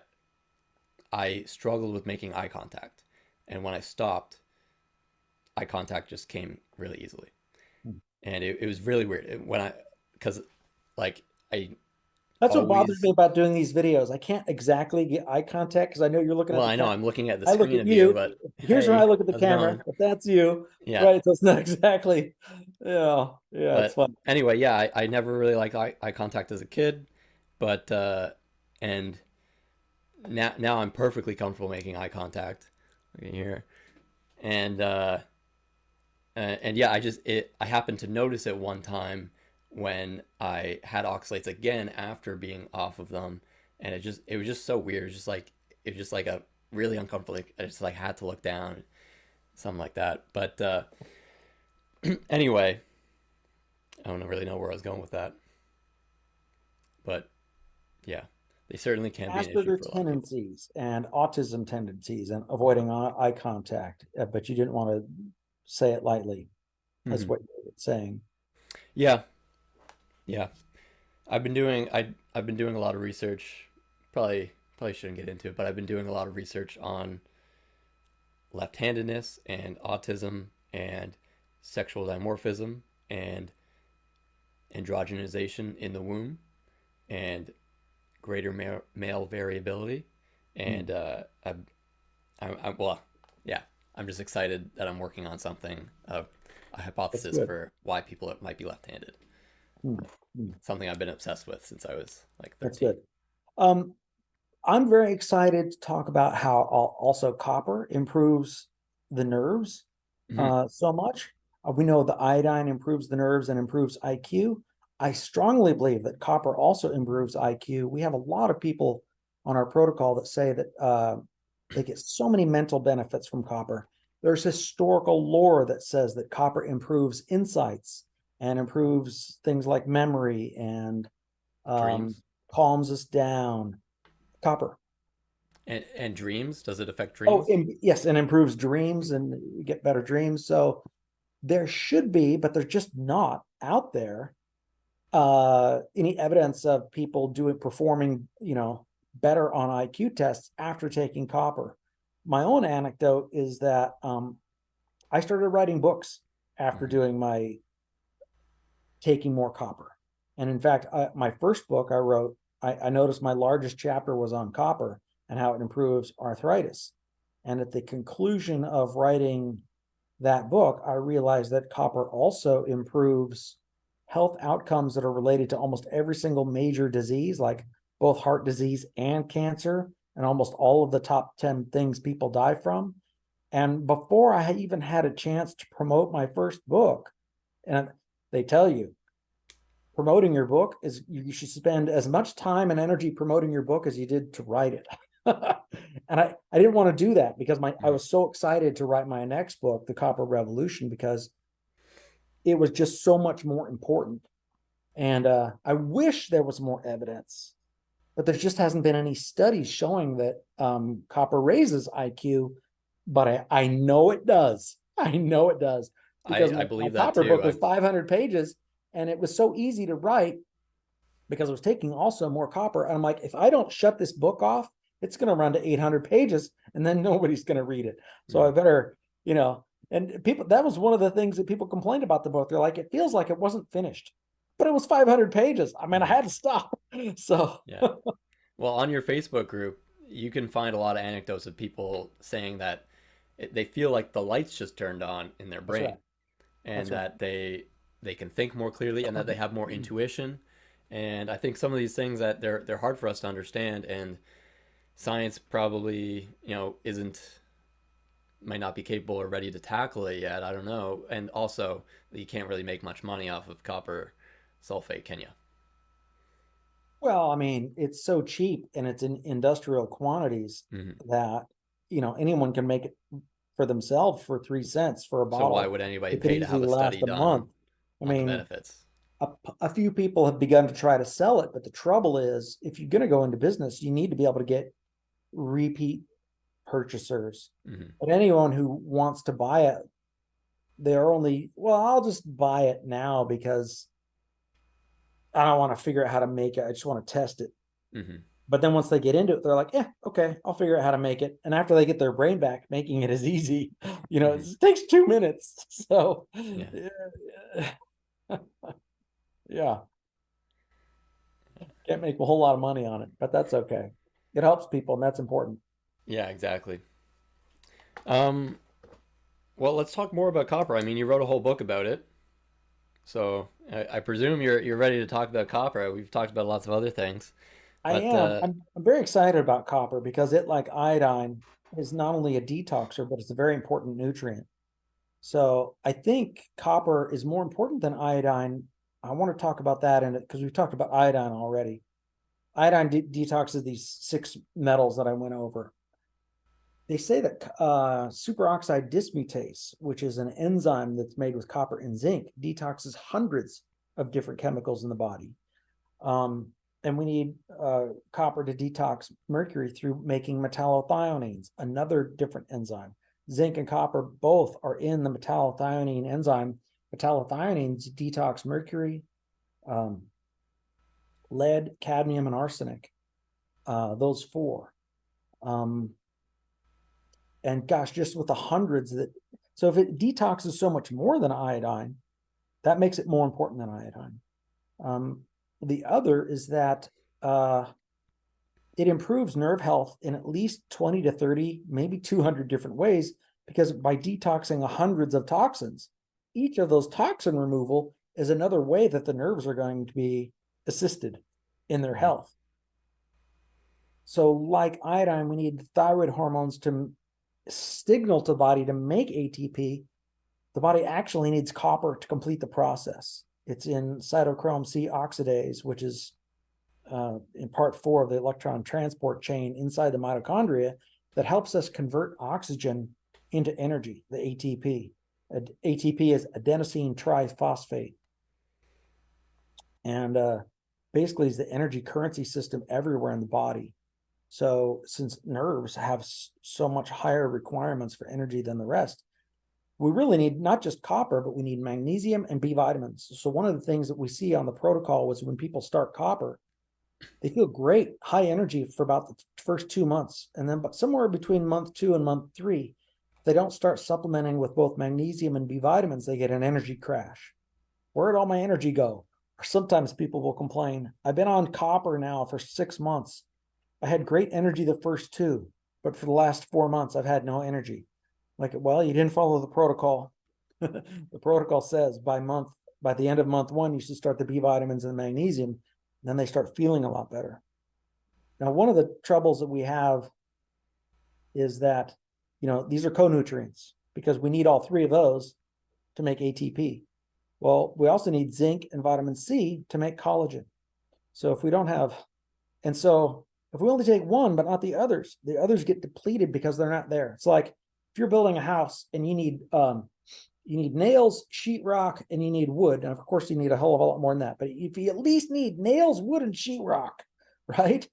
I struggled with making eye contact, and when I stopped, eye contact just came really easily, Mm. and it was really weird when because like I That's what bothers me always. about doing these videos. I can't exactly get eye contact because I know you're looking at Well, the I know camera. I'm looking at the I look screen at of you, you. but Here's when I hey, look at the how's it camera, going? but that's you, Yeah. right? So it's not exactly. Yeah, yeah, it's But fun. anyway, yeah, I never really liked eye contact as a kid, but and now I'm perfectly comfortable making eye contact. Look at here, and and yeah, I happened to notice it one time when I had oxalates again after being off of them, and it was just so weird. It was just like a really uncomfortable. Like, I just like had to look down, something like that. But anyway, I don't really know where I was going with that, but yeah, they certainly can be an issue Asperger for a lot of people. tendencies and autism tendencies and avoiding eye contact, but you didn't want to say it lightly. That's Hmm. what you're saying. Yeah, yeah. I've been doing a lot of research. Probably shouldn't get into it, but I've been doing a lot of research on left-handedness and autism and sexual dimorphism and androgenization in the womb and greater male variability. Hmm. And well, yeah, I'm just excited that I'm working on something, a That's hypothesis good. for why people might be left-handed. Hmm. Hmm. Something I've been obsessed with since I was like That's 13. good. Um, I'm very excited to talk about how also copper improves the nerves Hmm. so much. We know the iodine improves the nerves and improves IQ. I strongly believe that copper also improves IQ. We have a lot of people on our protocol that say that they get so many mental benefits from copper. There's historical lore that says that copper improves insights and improves things like memory and um, Dreams calms us down. Copper. and dreams. Does it affect Oh, dreams? yes, and improves dreams and you get better dreams. So there should be, but they're just not out there, any evidence of people performing, better on IQ tests after taking copper. My own anecdote is that I started writing books after Hmm. doing my taking more copper. And in fact, my first book I wrote, I noticed my largest chapter was on copper and how it improves arthritis. And at the conclusion of writing that book, I realized that copper also improves health outcomes that are related to almost every single major disease, like both heart disease and cancer, and almost all of the top 10 things people die from. And before I had even had a chance to promote my first book, and they tell you promoting your book is you should spend as much time and energy promoting your book as you did to write it. And I didn't want to do that because I Hmm. was so excited to write my next book, The Copper Revolution, because it was just so much more important. And I wish there was more evidence, but there just hasn't been any studies showing that copper raises IQ. But I know it does. I know it does because I my believe that copper too. book was I've 500 pages and it was so easy to write because I was taking also more copper. And I'm like, if I don't shut this book off, it's going to run to 800 pages and then nobody's going to read it. So I mm, better, and people, that was one of the things that people complained about the book. They're like, it feels like it wasn't finished, but it was 500 pages. I mean, I mhm. had to stop. So Yeah. Well, on your Facebook group, you can find a lot of anecdotes of people saying that they feel like the lights just turned on in their that's brain, right. and That's right. that they can think more clearly, and that they have more intuition. And I think some of these things that they're hard for us to understand, and science probably isn't might not be capable or ready to tackle it yet. I don't know. And also, you can't really make much money off of copper sulfate, can you? Well, I mean, it's so cheap and it's in industrial quantities Hmm. that, anyone can make it for themselves for 3 cents for a So why bottle. would anybody It could pay to have easily a last study a done month. I on the mean, benefits? a few people have begun to try to sell it, but the trouble is, if you're going to go into business, you need to be able to get repeat purchasers. Hmm. And anyone who wants to buy it, they're only, well, I'll just buy it now because I don't want to figure out how to make it. I just want to test it. Hmm. But then once they get into it, they're like, yeah, okay, I'll figure out how to make it. And after they get their brain back, making it is easy. Hmm. It takes 2 minutes. So, Yeah. yeah, can't make a whole lot of money on it, but that's okay. It helps people, and that's important. Yeah, exactly. Um, well, let's talk more about copper. I mean, you wrote a whole book about it, so I presume you're ready to talk about copper. We've talked about lots of other things, I but am. I'm very excited about copper because it, like iodine, is not only a detoxer, but it's a very important nutrient. So I think copper is more important than iodine. I want to talk about that in it because we've talked about iodine already. Iodine detoxes these six metals that I went over. They say that superoxide dismutase, which is an enzyme that's made with copper and zinc, detoxes hundreds of different chemicals in the body. Um, and we need copper to detox mercury through making metallothioneins, another different enzyme. Zinc and copper both are in the metallothionine enzyme. Metallothioneins detox mercury, um, lead, cadmium, and arsenic. Those four. Um, and gosh, just with the hundreds that, so if it detoxes so much more than iodine, that makes it more important than iodine. Um, the other is that uh, it improves nerve health in at least 20 to 30, maybe 200 different ways, because by detoxing hundreds of toxins, each of those toxin removal is another way that the nerves are going to be assisted in their mhm, health. So, like iodine, we need thyroid hormones to signal to the body to make ATP. The body actually needs copper to complete the process. It's in cytochrome C oxidase, which is in part four of the electron transport chain inside the mitochondria that helps us convert oxygen into energy, the ATP. ATP is adenosine triphosphate. And basically is the energy currency system everywhere in the body. So since nerves have so much higher requirements for energy than the rest, we really need not just copper, but we need magnesium and B vitamins. So one of the things that we see on the protocol was when people start copper, they feel great, high energy for about the first 2 months. And then but somewhere between month 2 and month 3, if they don't start supplementing with both magnesium and B vitamins, they get an energy crash. Where'd all my energy go? Or sometimes people will complain, I've been on copper now for 6 months. I had great energy the first 2, but for the last 4 months, I've had no energy. Like, well, you didn't follow the protocol. The protocol says by the end of month 1, you should start the B vitamins and the magnesium. And then they start feeling a lot better. Now, one of the troubles that we have is that, these are co-nutrients because we need all 3 of those to make ATP. Well, we also need zinc and vitamin C to make collagen. So if we don't have, and so if we only take one, but not the others get depleted because they're not there. It's like if you're building a house and you need nails, sheetrock, and you need wood. And of course, you need a hell of a lot more than that. But if you at least need nails, wood, and sheetrock, right?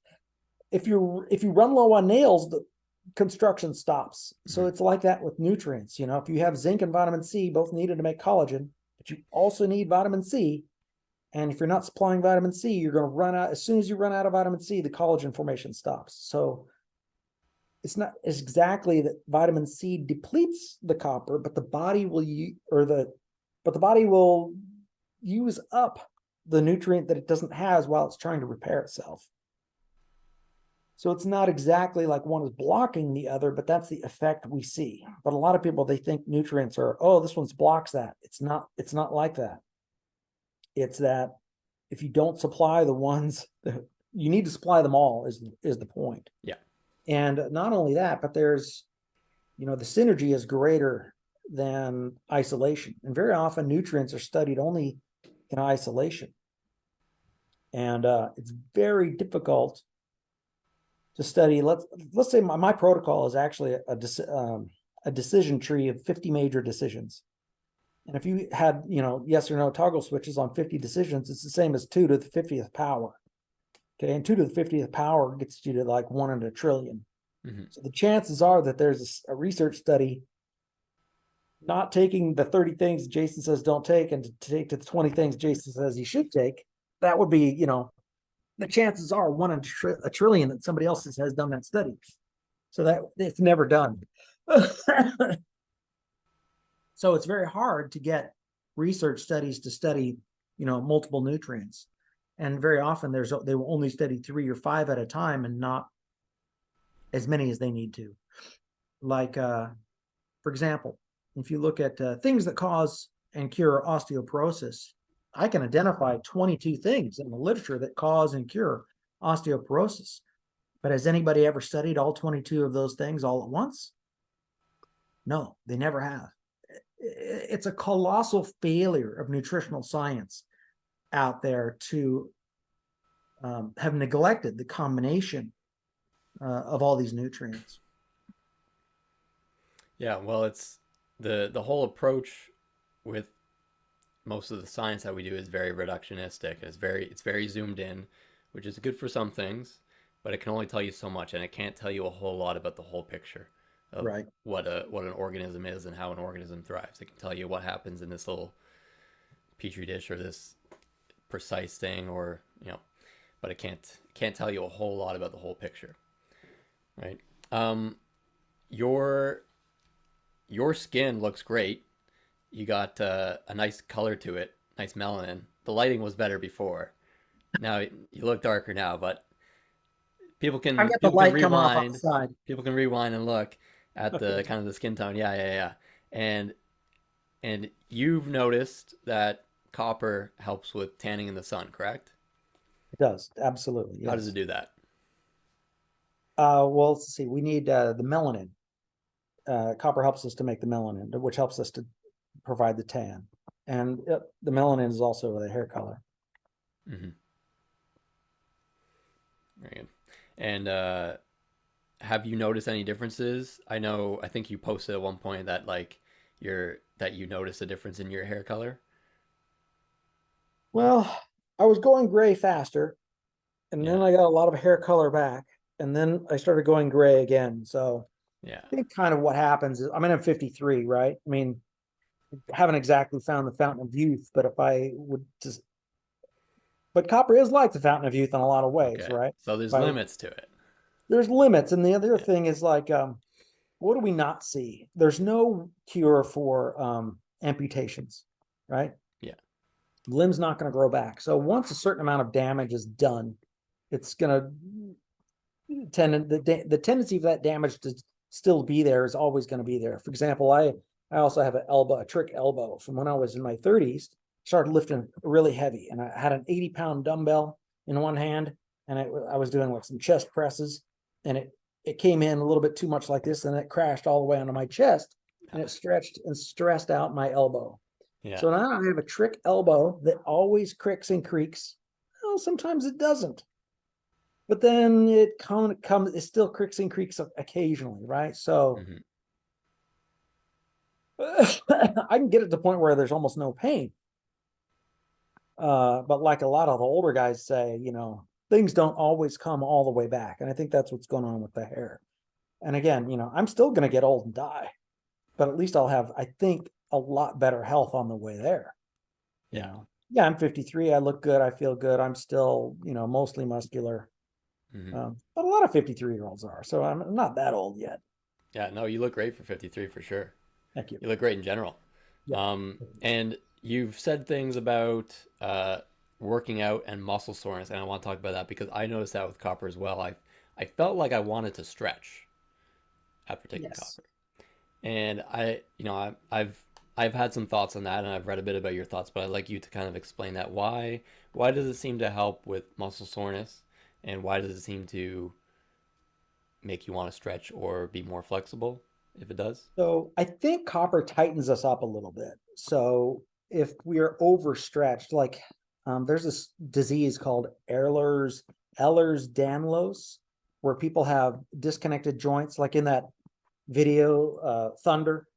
If you run low on nails, the construction stops. So it's like that with nutrients. If you have zinc and vitamin C both needed to make collagen, but you also need vitamin C. And if you're not supplying vitamin C, you're going to run out. As soon as you run out of vitamin C, the collagen formation stops. So it's not exactly that vitamin C depletes the copper, but the body will use up the nutrient that it doesn't have while it's trying to repair itself. So it's not exactly like one is blocking the other, but that's the effect we see. But a lot of people, they think nutrients are, oh, this one blocks that. It's not like that. It's that if you don't supply the ones that you need to supply them all is the point. Yeah. And not only that, but there's, the synergy is greater than isolation. And very often nutrients are studied only in isolation. And it's very difficult to study. Let's say my protocol is actually a decision tree of 50 major decisions. And if you had, yes or no toggle switches on 50 decisions, it's the same as 2 to the 50th power. Okay, and 2 to the 50th power gets you to like 1 in a trillion. Mm-hmm. So the chances are that there's a research study not taking the 30 things Jason says don't take and to take to the 20 things Jason says you should take. That would be, the chances are 1 in a trillion that somebody else has done that study. So that it's never done. So it's very hard to get research studies to study, multiple nutrients. And very often they will only study 3 or 5 at a time and not as many as they need to. Like, for example, if you look at things that cause and cure osteoporosis, I can identify 22 things in the literature that cause and cure osteoporosis. But has anybody ever studied all 22 of those things all at once? No, they never have. It's a colossal failure of nutritional science out there to have neglected the combination of all these nutrients. Yeah, well, it's the whole approach with most of the science that we do is very reductionistic. It's very zoomed in, which is good for some things, but it can only tell you so much, and it can't tell you a whole lot about the whole picture of right. what an organism is and how an organism thrives. It can tell you what happens in this little petri dish or this precise thing, or but it can't tell you a whole lot about the whole picture, right? Your skin looks great. You got a nice color to it, nice melanin. The lighting was better before. Now you look darker now, but people can rewind. People can rewind and look at the kind of the skin tone. Yeah. And you've noticed that copper helps with tanning in the sun, correct? It does, absolutely. Yes. How does it do that? Well, let's see. We need the melanin. Copper helps us to make the melanin, which helps us to provide the tan. And the melanin is also the hair color. Mm-hmm. Very good. And have you noticed any differences? I think you posted at one point that you noticed a difference in your hair color. Well, I was going gray faster, and then I got a lot of hair color back, and then I started going gray again. So yeah, I think kind of what happens is, I'm 53, right? I mean, haven't exactly found the fountain of youth, but if I would just, but copper is like the fountain of youth in a lot of ways, Okay. right? So If there's I, limits to it. there's limits. And the other Yeah. thing is like, what do we not see? There's no cure for amputations, right? Yeah. Limb's not going to grow back. So once a certain amount of damage is done, it's going to the tendency for that damage to still be there is always going to be there. For example, I also have a trick elbow from when I was in my 30s. Started lifting really heavy, and I had an 80-pound dumbbell in one hand, and I was doing like some chest presses, and it came in a little bit too much like this, and it crashed all the way onto my chest, and it stretched and stressed out my elbow. Yeah. So now I have a trick elbow that always cricks and creaks. Well, sometimes it doesn't, but then it comes, it still cricks and creaks occasionally, right? So Hmm. I can get it to the point where there's almost no pain. But like a lot of the older guys say, things don't always come all the way back. And I think that's what's going on with the hair. And again, I'm still going to get old and die, but at least I'll have, I think, a lot better health on the way there. Yeah. Yeah, I'm 53. I look good. I feel good. I'm still, mostly muscular. Hmm. But a lot of 53-year-olds are. So I'm not that old yet. Yeah. No, you look great for 53 for sure. Thank you. You look great in general. Yeah. And you've said things about working out and muscle soreness, and I want to talk about that because I noticed that with copper as well. I felt like I wanted to stretch after taking Yes. copper, and I've had some thoughts on that, and I've read a bit about your thoughts, but I'd like you to kind of explain that. Why does it seem to help with muscle soreness, and why does it seem to make you want to stretch or be more flexible if it does? So I think copper tightens us up a little bit. So if we are overstretched, like there's this disease called Ehlers-Danlos, where people have disconnected joints, like in that video, Thunder.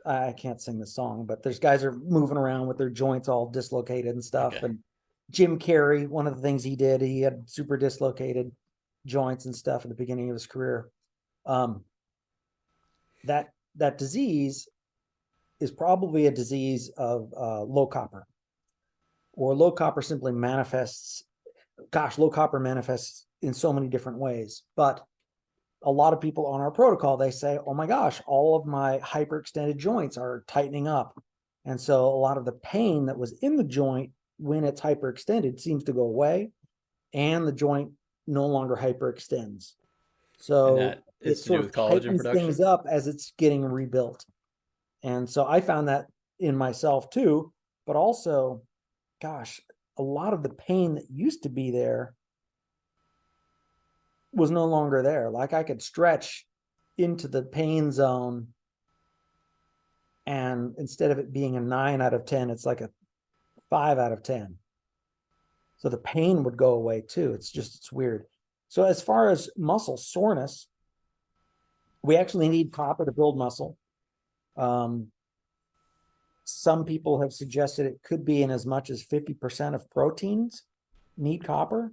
I can't sing the song, but there's guys are moving around with their joints all dislocated and stuff. Okay. And Jim Carrey, one of the things he did, he had super dislocated joints and stuff at the beginning of his career. Um, that disease is probably a disease of low copper, or low copper simply manifests. Gosh, low copper manifests in so many different ways, but a lot of people on our protocol, they say, oh my gosh, all of my hyperextended joints are tightening up. And so a lot of the pain that was in the joint when it's hyperextended seems to go away, and the joint no longer hyperextends. And So that is it to do sort with of collagen tightens things production? up as it's getting rebuilt. And so I found that in myself too, but also, gosh, a lot of the pain that used to be there was no longer there. Like I could stretch into the pain zone, and instead of it being a 9 out of 10, it's like a 5 out of 10. So the pain would go away too. It's weird. So as far as muscle soreness, we actually need copper to build muscle. Um, some people have suggested it could be in as much as 50% of proteins need copper.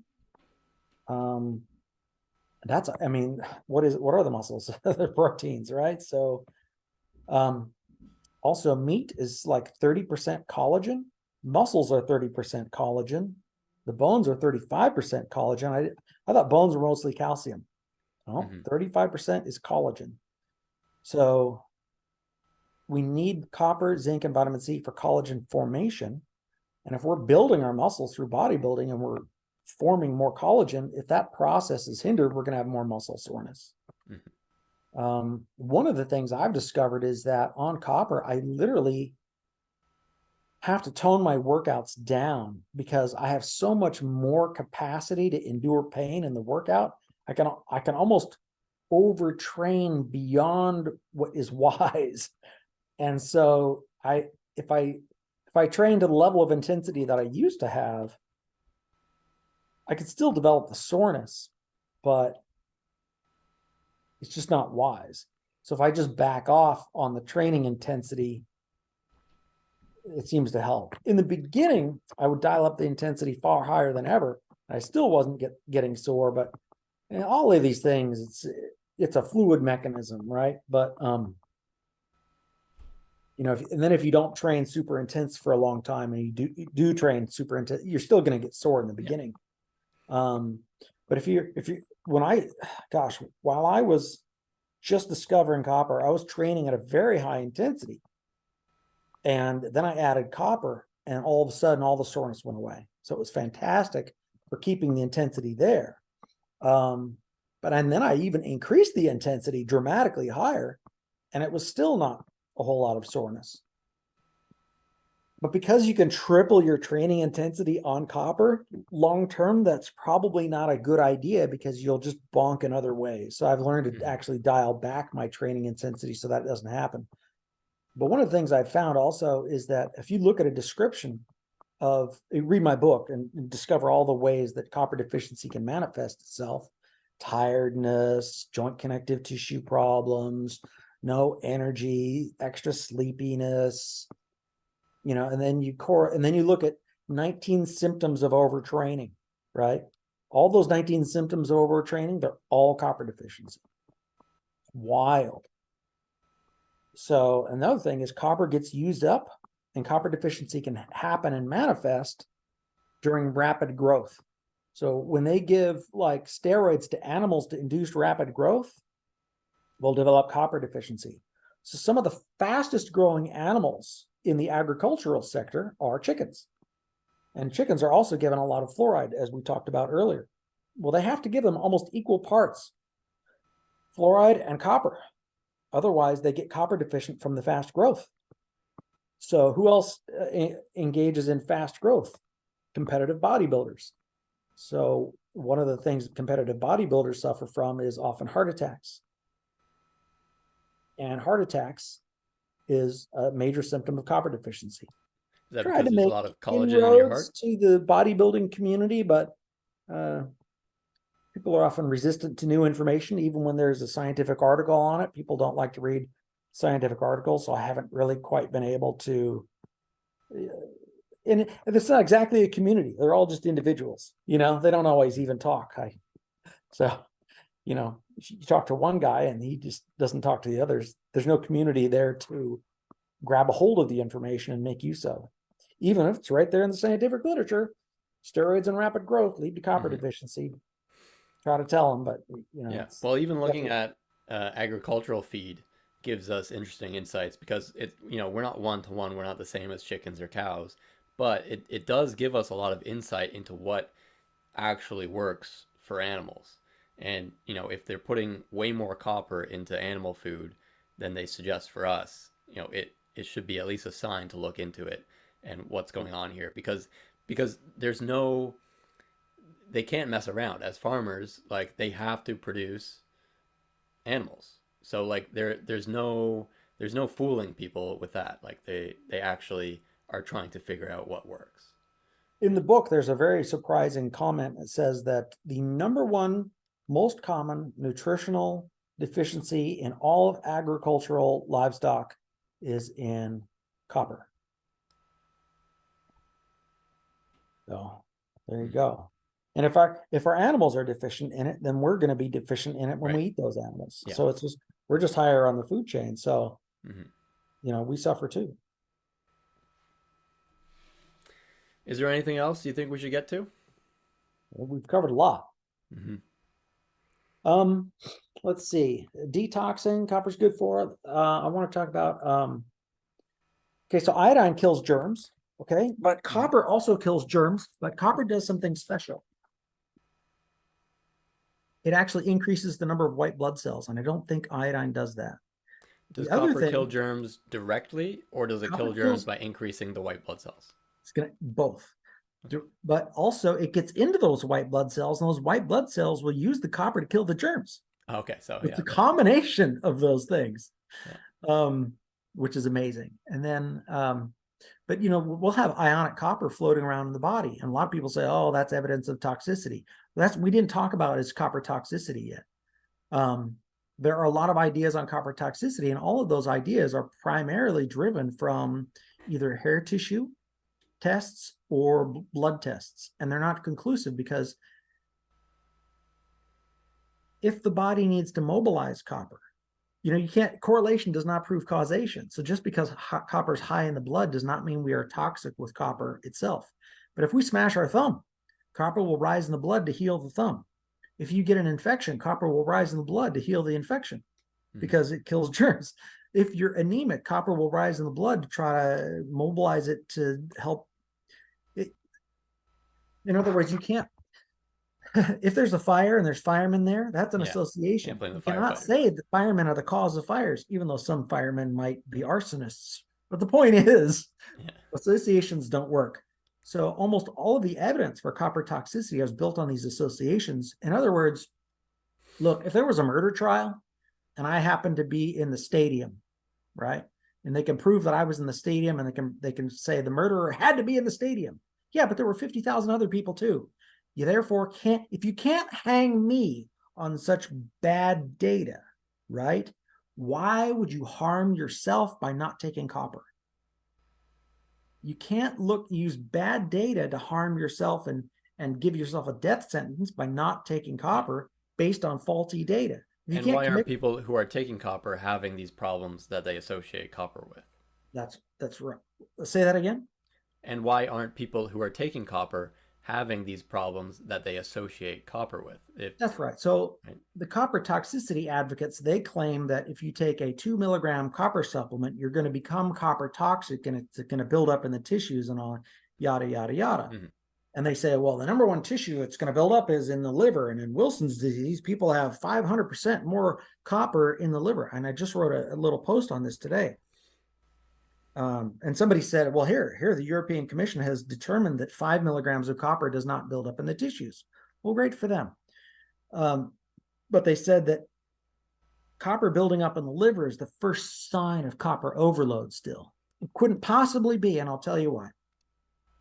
Um, that's, I mean, what are the muscles? They're proteins, right? So, also meat is like 30% collagen. Muscles are 30% collagen. The bones are 35% collagen. I thought bones were mostly calcium. Oh, Hmm. 35% is collagen. So we need copper, zinc, and vitamin C for collagen formation. And if we're building our muscles through bodybuilding and we're forming more collagen, if that process is hindered, we're going to have more muscle soreness. Hmm. One of the things I've discovered is that on copper, I literally have to tone my workouts down because I have so much more capacity to endure pain in the workout. I can almost overtrain beyond what is wise. And so if I train to the level of intensity that I used to have, I could still develop the soreness, but it's just not wise. So if I just back off on the training intensity, it seems to help. In the beginning, I would dial up the intensity far higher than ever. I still wasn't getting sore, but all of these things, it's a fluid mechanism, right? But You know, and then if you don't train super intense for a long time and you do train super intense, you're still going to get sore in the Yeah. beginning. But if you while I was just discovering copper, I was training at a very high intensity. And then I added copper, and all of a sudden, all the soreness went away. So it was fantastic for keeping the intensity there. And then I even increased the intensity dramatically higher, and it was still not a whole lot of soreness. But because you can triple your training intensity on copper long term, that's probably not a good idea because you'll just bonk in other ways. So I've learned to actually dial back my training intensity so that doesn't happen. But one of the things I've found also is that if you look at a description of, read my book and discover all the ways that copper deficiency can manifest itself: tiredness, joint connective tissue problems, no energy, extra sleepiness, and then you look at 19 symptoms of overtraining, right? All those 19 symptoms of overtraining, they're all copper deficiency. Wild. So another thing is copper gets used up, and copper deficiency can happen and manifest during rapid growth. So when they give like steroids to animals to induce rapid growth, they'll develop copper deficiency. So some of the fastest growing animals in the agricultural sector are chickens. And chickens are also given a lot of fluoride, as we talked about earlier. Well, they have to give them almost equal parts fluoride and copper. Otherwise, they get copper deficient from the fast growth. So who else engages in fast growth? Competitive bodybuilders. So one of the things competitive bodybuilders suffer from is often heart attacks. And heart attacks is a major symptom of copper deficiency. Is that Tried because to there's a make lot of collagen in your inroads heart? to the bodybuilding community, but people are often resistant to new information, even when there's a scientific article on it. People don't like to read scientific articles, so I haven't really quite been able to. And it's not exactly a community; they're all just individuals. They don't always even talk. So you talk to one guy and he just doesn't talk to the others. There's no community there to grab a hold of the information and make use of it. Even if it's right there in the scientific literature, steroids and rapid growth lead to copper deficiency. Try to tell them, but Yeah. it's Well, even looking definitely. at agricultural feed gives us interesting insights because we're not one to one, we're not the same as chickens or cows, but it does give us a lot of insight into what actually works for animals. And, if they're putting way more copper into animal food than they suggest for us, it should be at least a sign to look into it and what's going on here because there's no they can't mess around as farmers. Like, they have to produce animals. So like there's no fooling people with that. Like, they actually are trying to figure out what works. In the book, there's a very surprising comment that says that the number one most common nutritional deficiency in all of agricultural livestock is in copper. So there you Mhm. go. And if our animals are deficient in it, then we're going to be deficient in it when Right. we eat those animals. Yeah. So we're just higher on the food chain. So Hmm. we suffer too. Is there anything else you think we should get to? Well, we've covered a lot. Hmm. Um, let's see. Detoxing, copper's good for. I want to talk about. Okay, so iodine kills germs. Okay, but Hmm. copper also kills germs. But copper does something special. It actually increases the number of white blood cells, and I don't think iodine does that. Does The other copper kill thing, germs directly, or does it copper kill germs kills. by increasing the white blood cells? It's gonna both. But also it gets into those white blood cells, and those white blood cells will use the copper to kill the germs. Okay, so It's yeah, a combination of those things, yeah, um, which is amazing. And then, but we'll have ionic copper floating around in the body, and a lot of people say, "Oh, that's evidence of toxicity." We didn't talk about is copper toxicity yet. Um, there are a lot of ideas on copper toxicity, and all of those ideas are primarily driven from either hair tissue tests or blood tests, and they're not conclusive because if the body needs to mobilize copper, you can't, correlation does not prove causation. So just because copper is high in the blood does not mean we are toxic with copper itself. But if we smash our thumb, copper will rise in the blood to heal the thumb. If you get an infection, copper will rise in the blood to heal the infection because it kills germs. If you're anemic, copper will rise in the blood to try to mobilize it to help it. In other words, you can't, if there's a fire and there's firemen there, that's an association. You cannot say that firemen are the cause of fires, even though some firemen might be arsonists. But the point is, associations don't work. So almost all of the evidence for copper toxicity is built on these associations. In other words, look, if there was a murder trial and I happened to be in the stadium, right? And they can prove that I was in the stadium, and they can say the murderer had to be in the stadium. Yeah, but there were 50,000 other people too. You therefore can't, if you can't hang me on such bad data, right? Why would you harm yourself by not taking copper? You can't use bad data to harm yourself and give yourself a death sentence by not taking copper based on faulty data. And why aren't people who are taking copper having these problems that they associate copper with? That's right. Say that again. And why aren't people who are taking copper having these problems that they associate copper with? That's right. So the copper toxicity advocates, they claim that if you take a 2 milligram copper supplement, you're going to become copper toxic and it's going to build up in the tissues and all, yada, yada, yada. And they say, well, the number one tissue it's going to build up is in the liver. And in Wilson's disease, people have 500% more copper in the liver. And I just wrote a little post on this today. And somebody said, well, here, the European Commission has determined that 5 milligrams of copper does not build up in the tissues. Well, great for them. But they said that copper building up in the liver is the first sign of copper overload still. It couldn't possibly be, and I'll tell you why.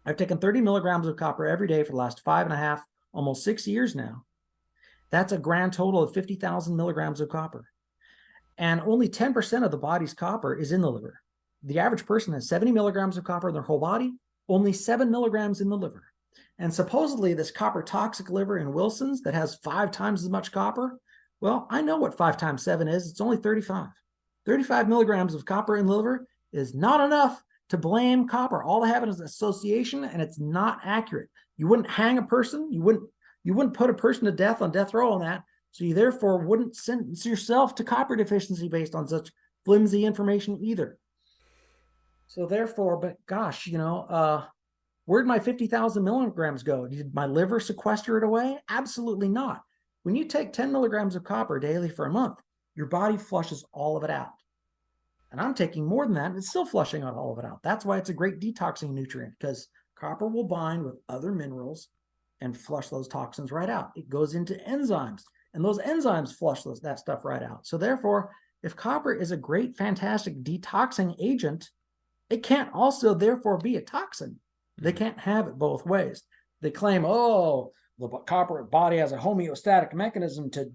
I've taken 30 milligrams of copper every day for the last 5.5, almost 6 years now. That's a grand total of 50,000 milligrams of copper. And only 10% of the body's copper is in the liver. The average person has 70 milligrams of copper in their whole body, only 7 milligrams in the liver. And supposedly this copper toxic liver in Wilson's that has 5 times as much copper, well, I know what 5 times 7 is. It's only 35. 35 milligrams of copper in the liver is not enough to blame copper. All they have is an association, and it's not accurate. You wouldn't hang a person. You wouldn't put a person to death on death row on that. So you therefore wouldn't sentence yourself to copper deficiency based on such flimsy information either. So therefore, but gosh, where'd my 50,000 milligrams go? Did my liver sequester it away? Absolutely not. When you take 10 milligrams of copper daily for a month, your body flushes all of it out. And I'm taking more than that, and it's still flushing out all of it out. That's why it's a great detoxing nutrient, because copper will bind with other minerals and flush those toxins right out. It goes into enzymes, and those enzymes flush that stuff right out. So therefore, if copper is a great, fantastic detoxing agent, it can't also therefore be a toxin. They can't have it both ways. They claim, oh, the copper body has a homeostatic mechanism to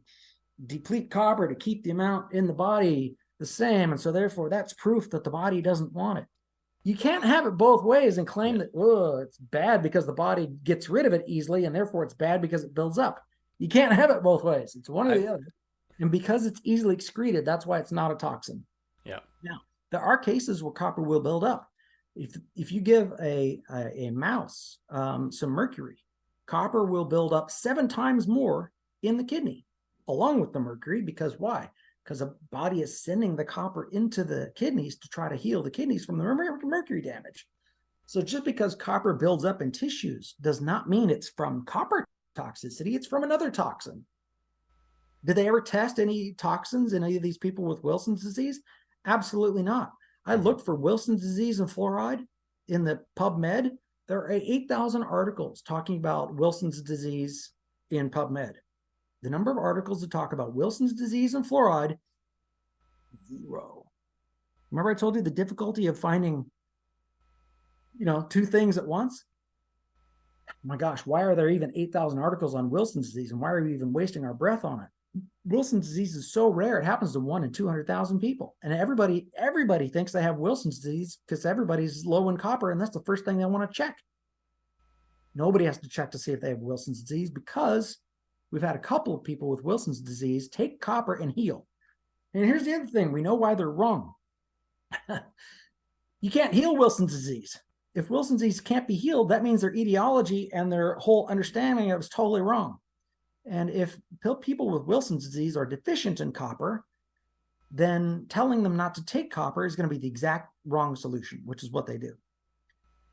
deplete copper to keep the amount in the body the same. And so therefore that's proof that the body doesn't want it. You can't have it both ways and claim that, oh, it's bad because the body gets rid of it easily, and therefore it's bad because it builds up. You can't have it both ways. It's one or the other. And because it's easily excreted, that's why it's not a toxin. Yeah. Now, there are cases where copper will build up. If you give a mouse some mercury, copper will build up 7 times more in the kidney, along with the mercury. Because why? Because the body is sending the copper into the kidneys to try to heal the kidneys from the mercury damage. So just because copper builds up in tissues does not mean it's from copper toxicity. It's from another toxin. Did they ever test any toxins in any of these people with Wilson's disease? Absolutely not. I looked for Wilson's disease and fluoride in the PubMed. There are 8,000 articles talking about Wilson's disease in PubMed. The number of articles that talk about Wilson's disease and fluoride, 0. Remember I told you the difficulty of finding, 2 things at once? Oh my gosh, why are there even 8,000 articles on Wilson's disease, and why are we even wasting our breath on it? Wilson's disease is so rare. It happens to 1 in 200,000 people. And everybody thinks they have Wilson's disease because everybody's low in copper, and that's the first thing they want to check. Nobody has to check to see if they have Wilson's disease, because we've had a couple of people with Wilson's disease take copper and heal. And here's the other thing. We know why they're wrong. You can't heal Wilson's disease. If Wilson's disease can't be healed, that means their etiology and their whole understanding of it is totally wrong. And if people with Wilson's disease are deficient in copper, then telling them not to take copper is going to be the exact wrong solution, which is what they do.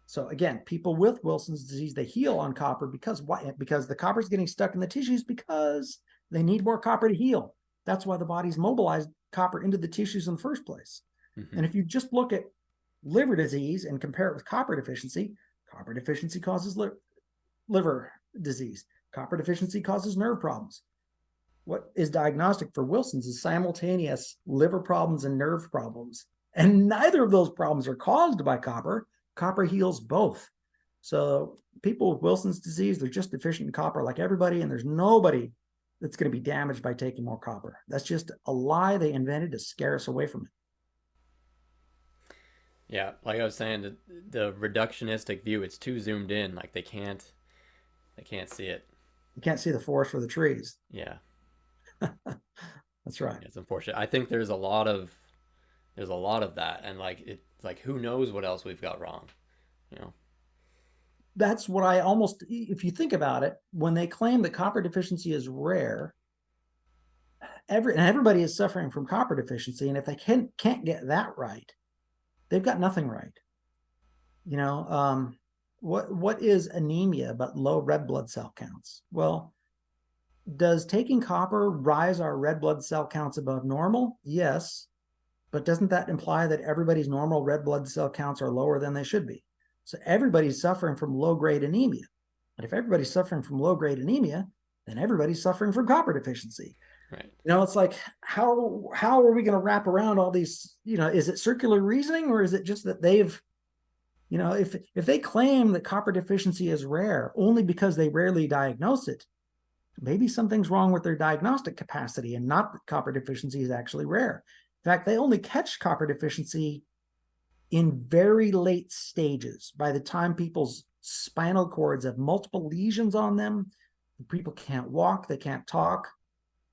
So again, people with Wilson's disease, they heal on copper because why? Because the copper is getting stuck in the tissues because they need more copper to heal. That's why the body's mobilized copper into the tissues in the first place. And if you just look at liver disease and compare it with copper deficiency causes liver disease. Copper deficiency causes nerve problems. What is diagnostic for Wilson's is simultaneous liver problems and nerve problems. And neither of those problems are caused by copper. Copper heals both. So people with Wilson's disease, they're just deficient in copper like everybody, and there's nobody that's going to be damaged by taking more copper. That's just a lie they invented to scare us away from it. Yeah, like I was saying, the reductionistic view, it's too zoomed in. Like they can't see it. You can't see the forest for the trees. Yeah, That's right. it's unfortunate. I think there's a lot of that, and like it's like who knows what else we've got wrong, you know? That's what if you think about it, when they claim that copper deficiency is rare, everybody is suffering from copper deficiency. And if they can't get that right, they've got nothing right. What is anemia but low red blood cell counts? Well, does taking copper rise our red blood cell counts above normal? Yes. But doesn't that imply that everybody's normal red blood cell counts are lower than they should be? So everybody's suffering from low-grade anemia. And if everybody's suffering from low-grade anemia, then everybody's suffering from copper deficiency. Right. It's like, how are we going to wrap around all these, is it circular reasoning, or is it just that they've, if they claim that copper deficiency is rare only because they rarely diagnose it, maybe something's wrong with their diagnostic capacity and not that copper deficiency is actually rare. In fact, they only catch copper deficiency in very late stages. By the time people's spinal cords have multiple lesions on them, people can't walk, they can't talk,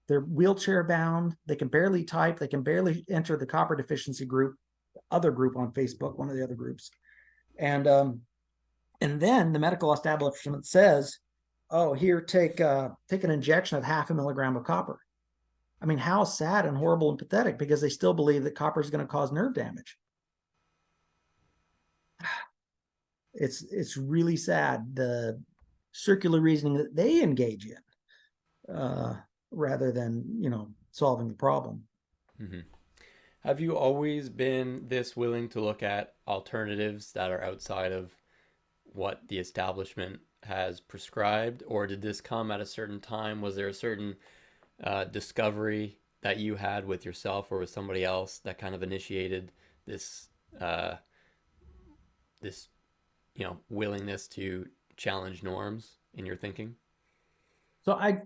they're wheelchair bound, they can barely type, they can barely enter the copper deficiency group, other group on Facebook, one of the other groups. And then the medical establishment says, oh, here, take an injection of 0.5 milligram of copper. I mean, how sad and horrible and pathetic, because they still believe that copper is going to cause nerve damage. It's really sad, the circular reasoning that they engage in, rather than solving the problem. Mm-hmm. Have you always been this willing to look at alternatives that are outside of what the establishment has prescribed, or did this come at a certain time? Was there a certain discovery that you had with yourself or with somebody else that kind of initiated this this willingness to challenge norms in your thinking? So I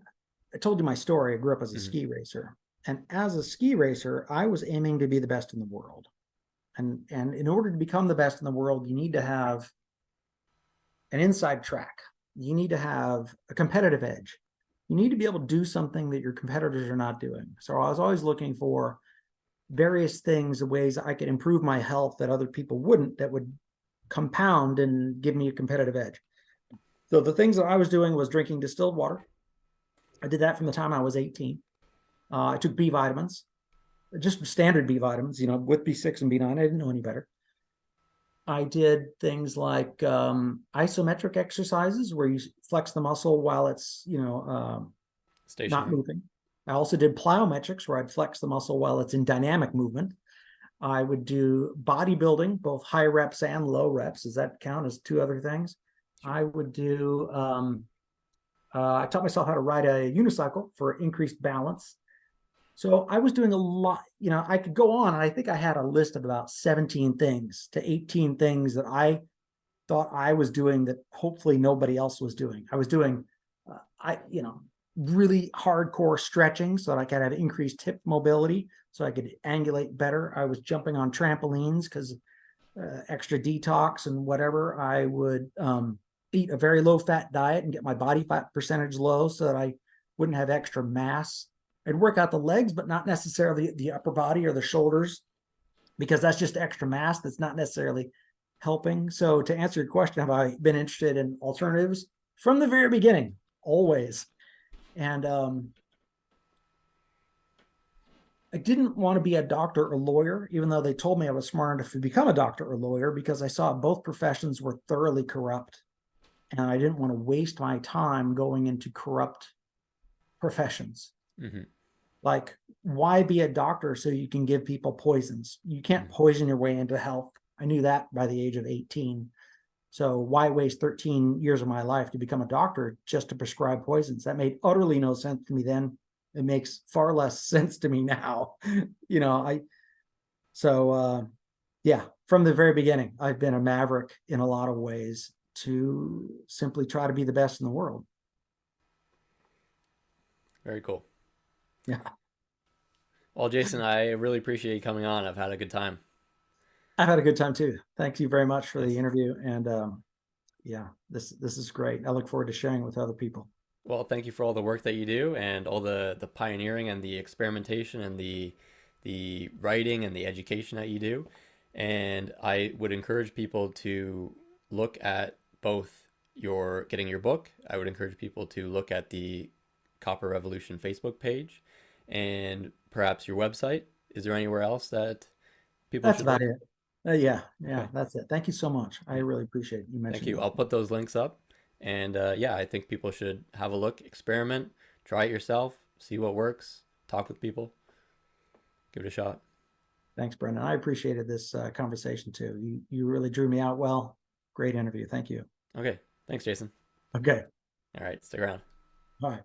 told you my story. I grew up as a ski racer, and as a ski racer, I was aiming to be the best in the world. And in order to become the best in the world, you need to have an inside track. You need to have a competitive edge. You need to be able to do something that your competitors are not doing. So I was always looking for various things, ways I could improve my health that other people wouldn't, that would compound and give me a competitive edge. So the things that I was doing was drinking distilled water. I did that from the time I was 18. I took B vitamins, just standard B vitamins, with B6 and B9. I didn't know any better. I did things like isometric exercises where you flex the muscle while it's, not moving. I also did plyometrics where I'd flex the muscle while it's in dynamic movement. I would do bodybuilding, both high reps and low reps. Does that count as two other things? I would do, I taught myself how to ride a unicycle for increased balance. So I was doing a lot, I could go on, and I think I had a list of about 17 things to 18 things that I thought I was doing that hopefully nobody else was doing. I was doing, really hardcore stretching so that I could have increased hip mobility, so I could angulate better. I was jumping on trampolines because extra detox and whatever. I would eat a very low fat diet and get my body fat percentage low so that I wouldn't have extra mass I'd work out the legs, but not necessarily the upper body or the shoulders, because that's just extra mass that's not necessarily helping. So to answer your question, have I been interested in alternatives? From the very beginning, always. And I didn't want to be a doctor or lawyer, even though they told me I was smart enough to become a doctor or lawyer, because I saw both professions were thoroughly corrupt. And I didn't want to waste my time going into corrupt professions. Hmm. Like, why be a doctor so you can give people poisons? You can't poison your way into health. I knew that by the age of 18. So why waste 13 years of my life to become a doctor just to prescribe poisons? That made utterly no sense to me then. It makes far less sense to me now. you know, I so yeah, from the very beginning, I've been a maverick in a lot of ways to simply try to be the best in the world. Very cool. Yeah. Well, Jason, I really appreciate you coming on. I've had a good time. I've had a good time too. Thank you very much for the Yes. interview. And yeah, this is great. I look forward to sharing with other people. Well, thank you for all the work that you do and all the pioneering and the experimentation and the writing and the education that you do. And I would encourage people to look at both your getting your book. I would encourage people to look at the Copper Revolution Facebook page and perhaps your website. Is there anywhere else that people That's should about look? it. Yeah, yeah, Okay. that's it. Thank you so much. I Yeah. really appreciate you Thank mentioning you. those I'll things. put those links up. And yeah, I think people should have a look, experiment, try it yourself, see what works, talk with people, give it a shot. Thanks, Brendan. I appreciated this conversation too. You really drew me out well. Great interview. Thank you. Okay. Thanks, Jason. Okay. All right. Stick around. All right.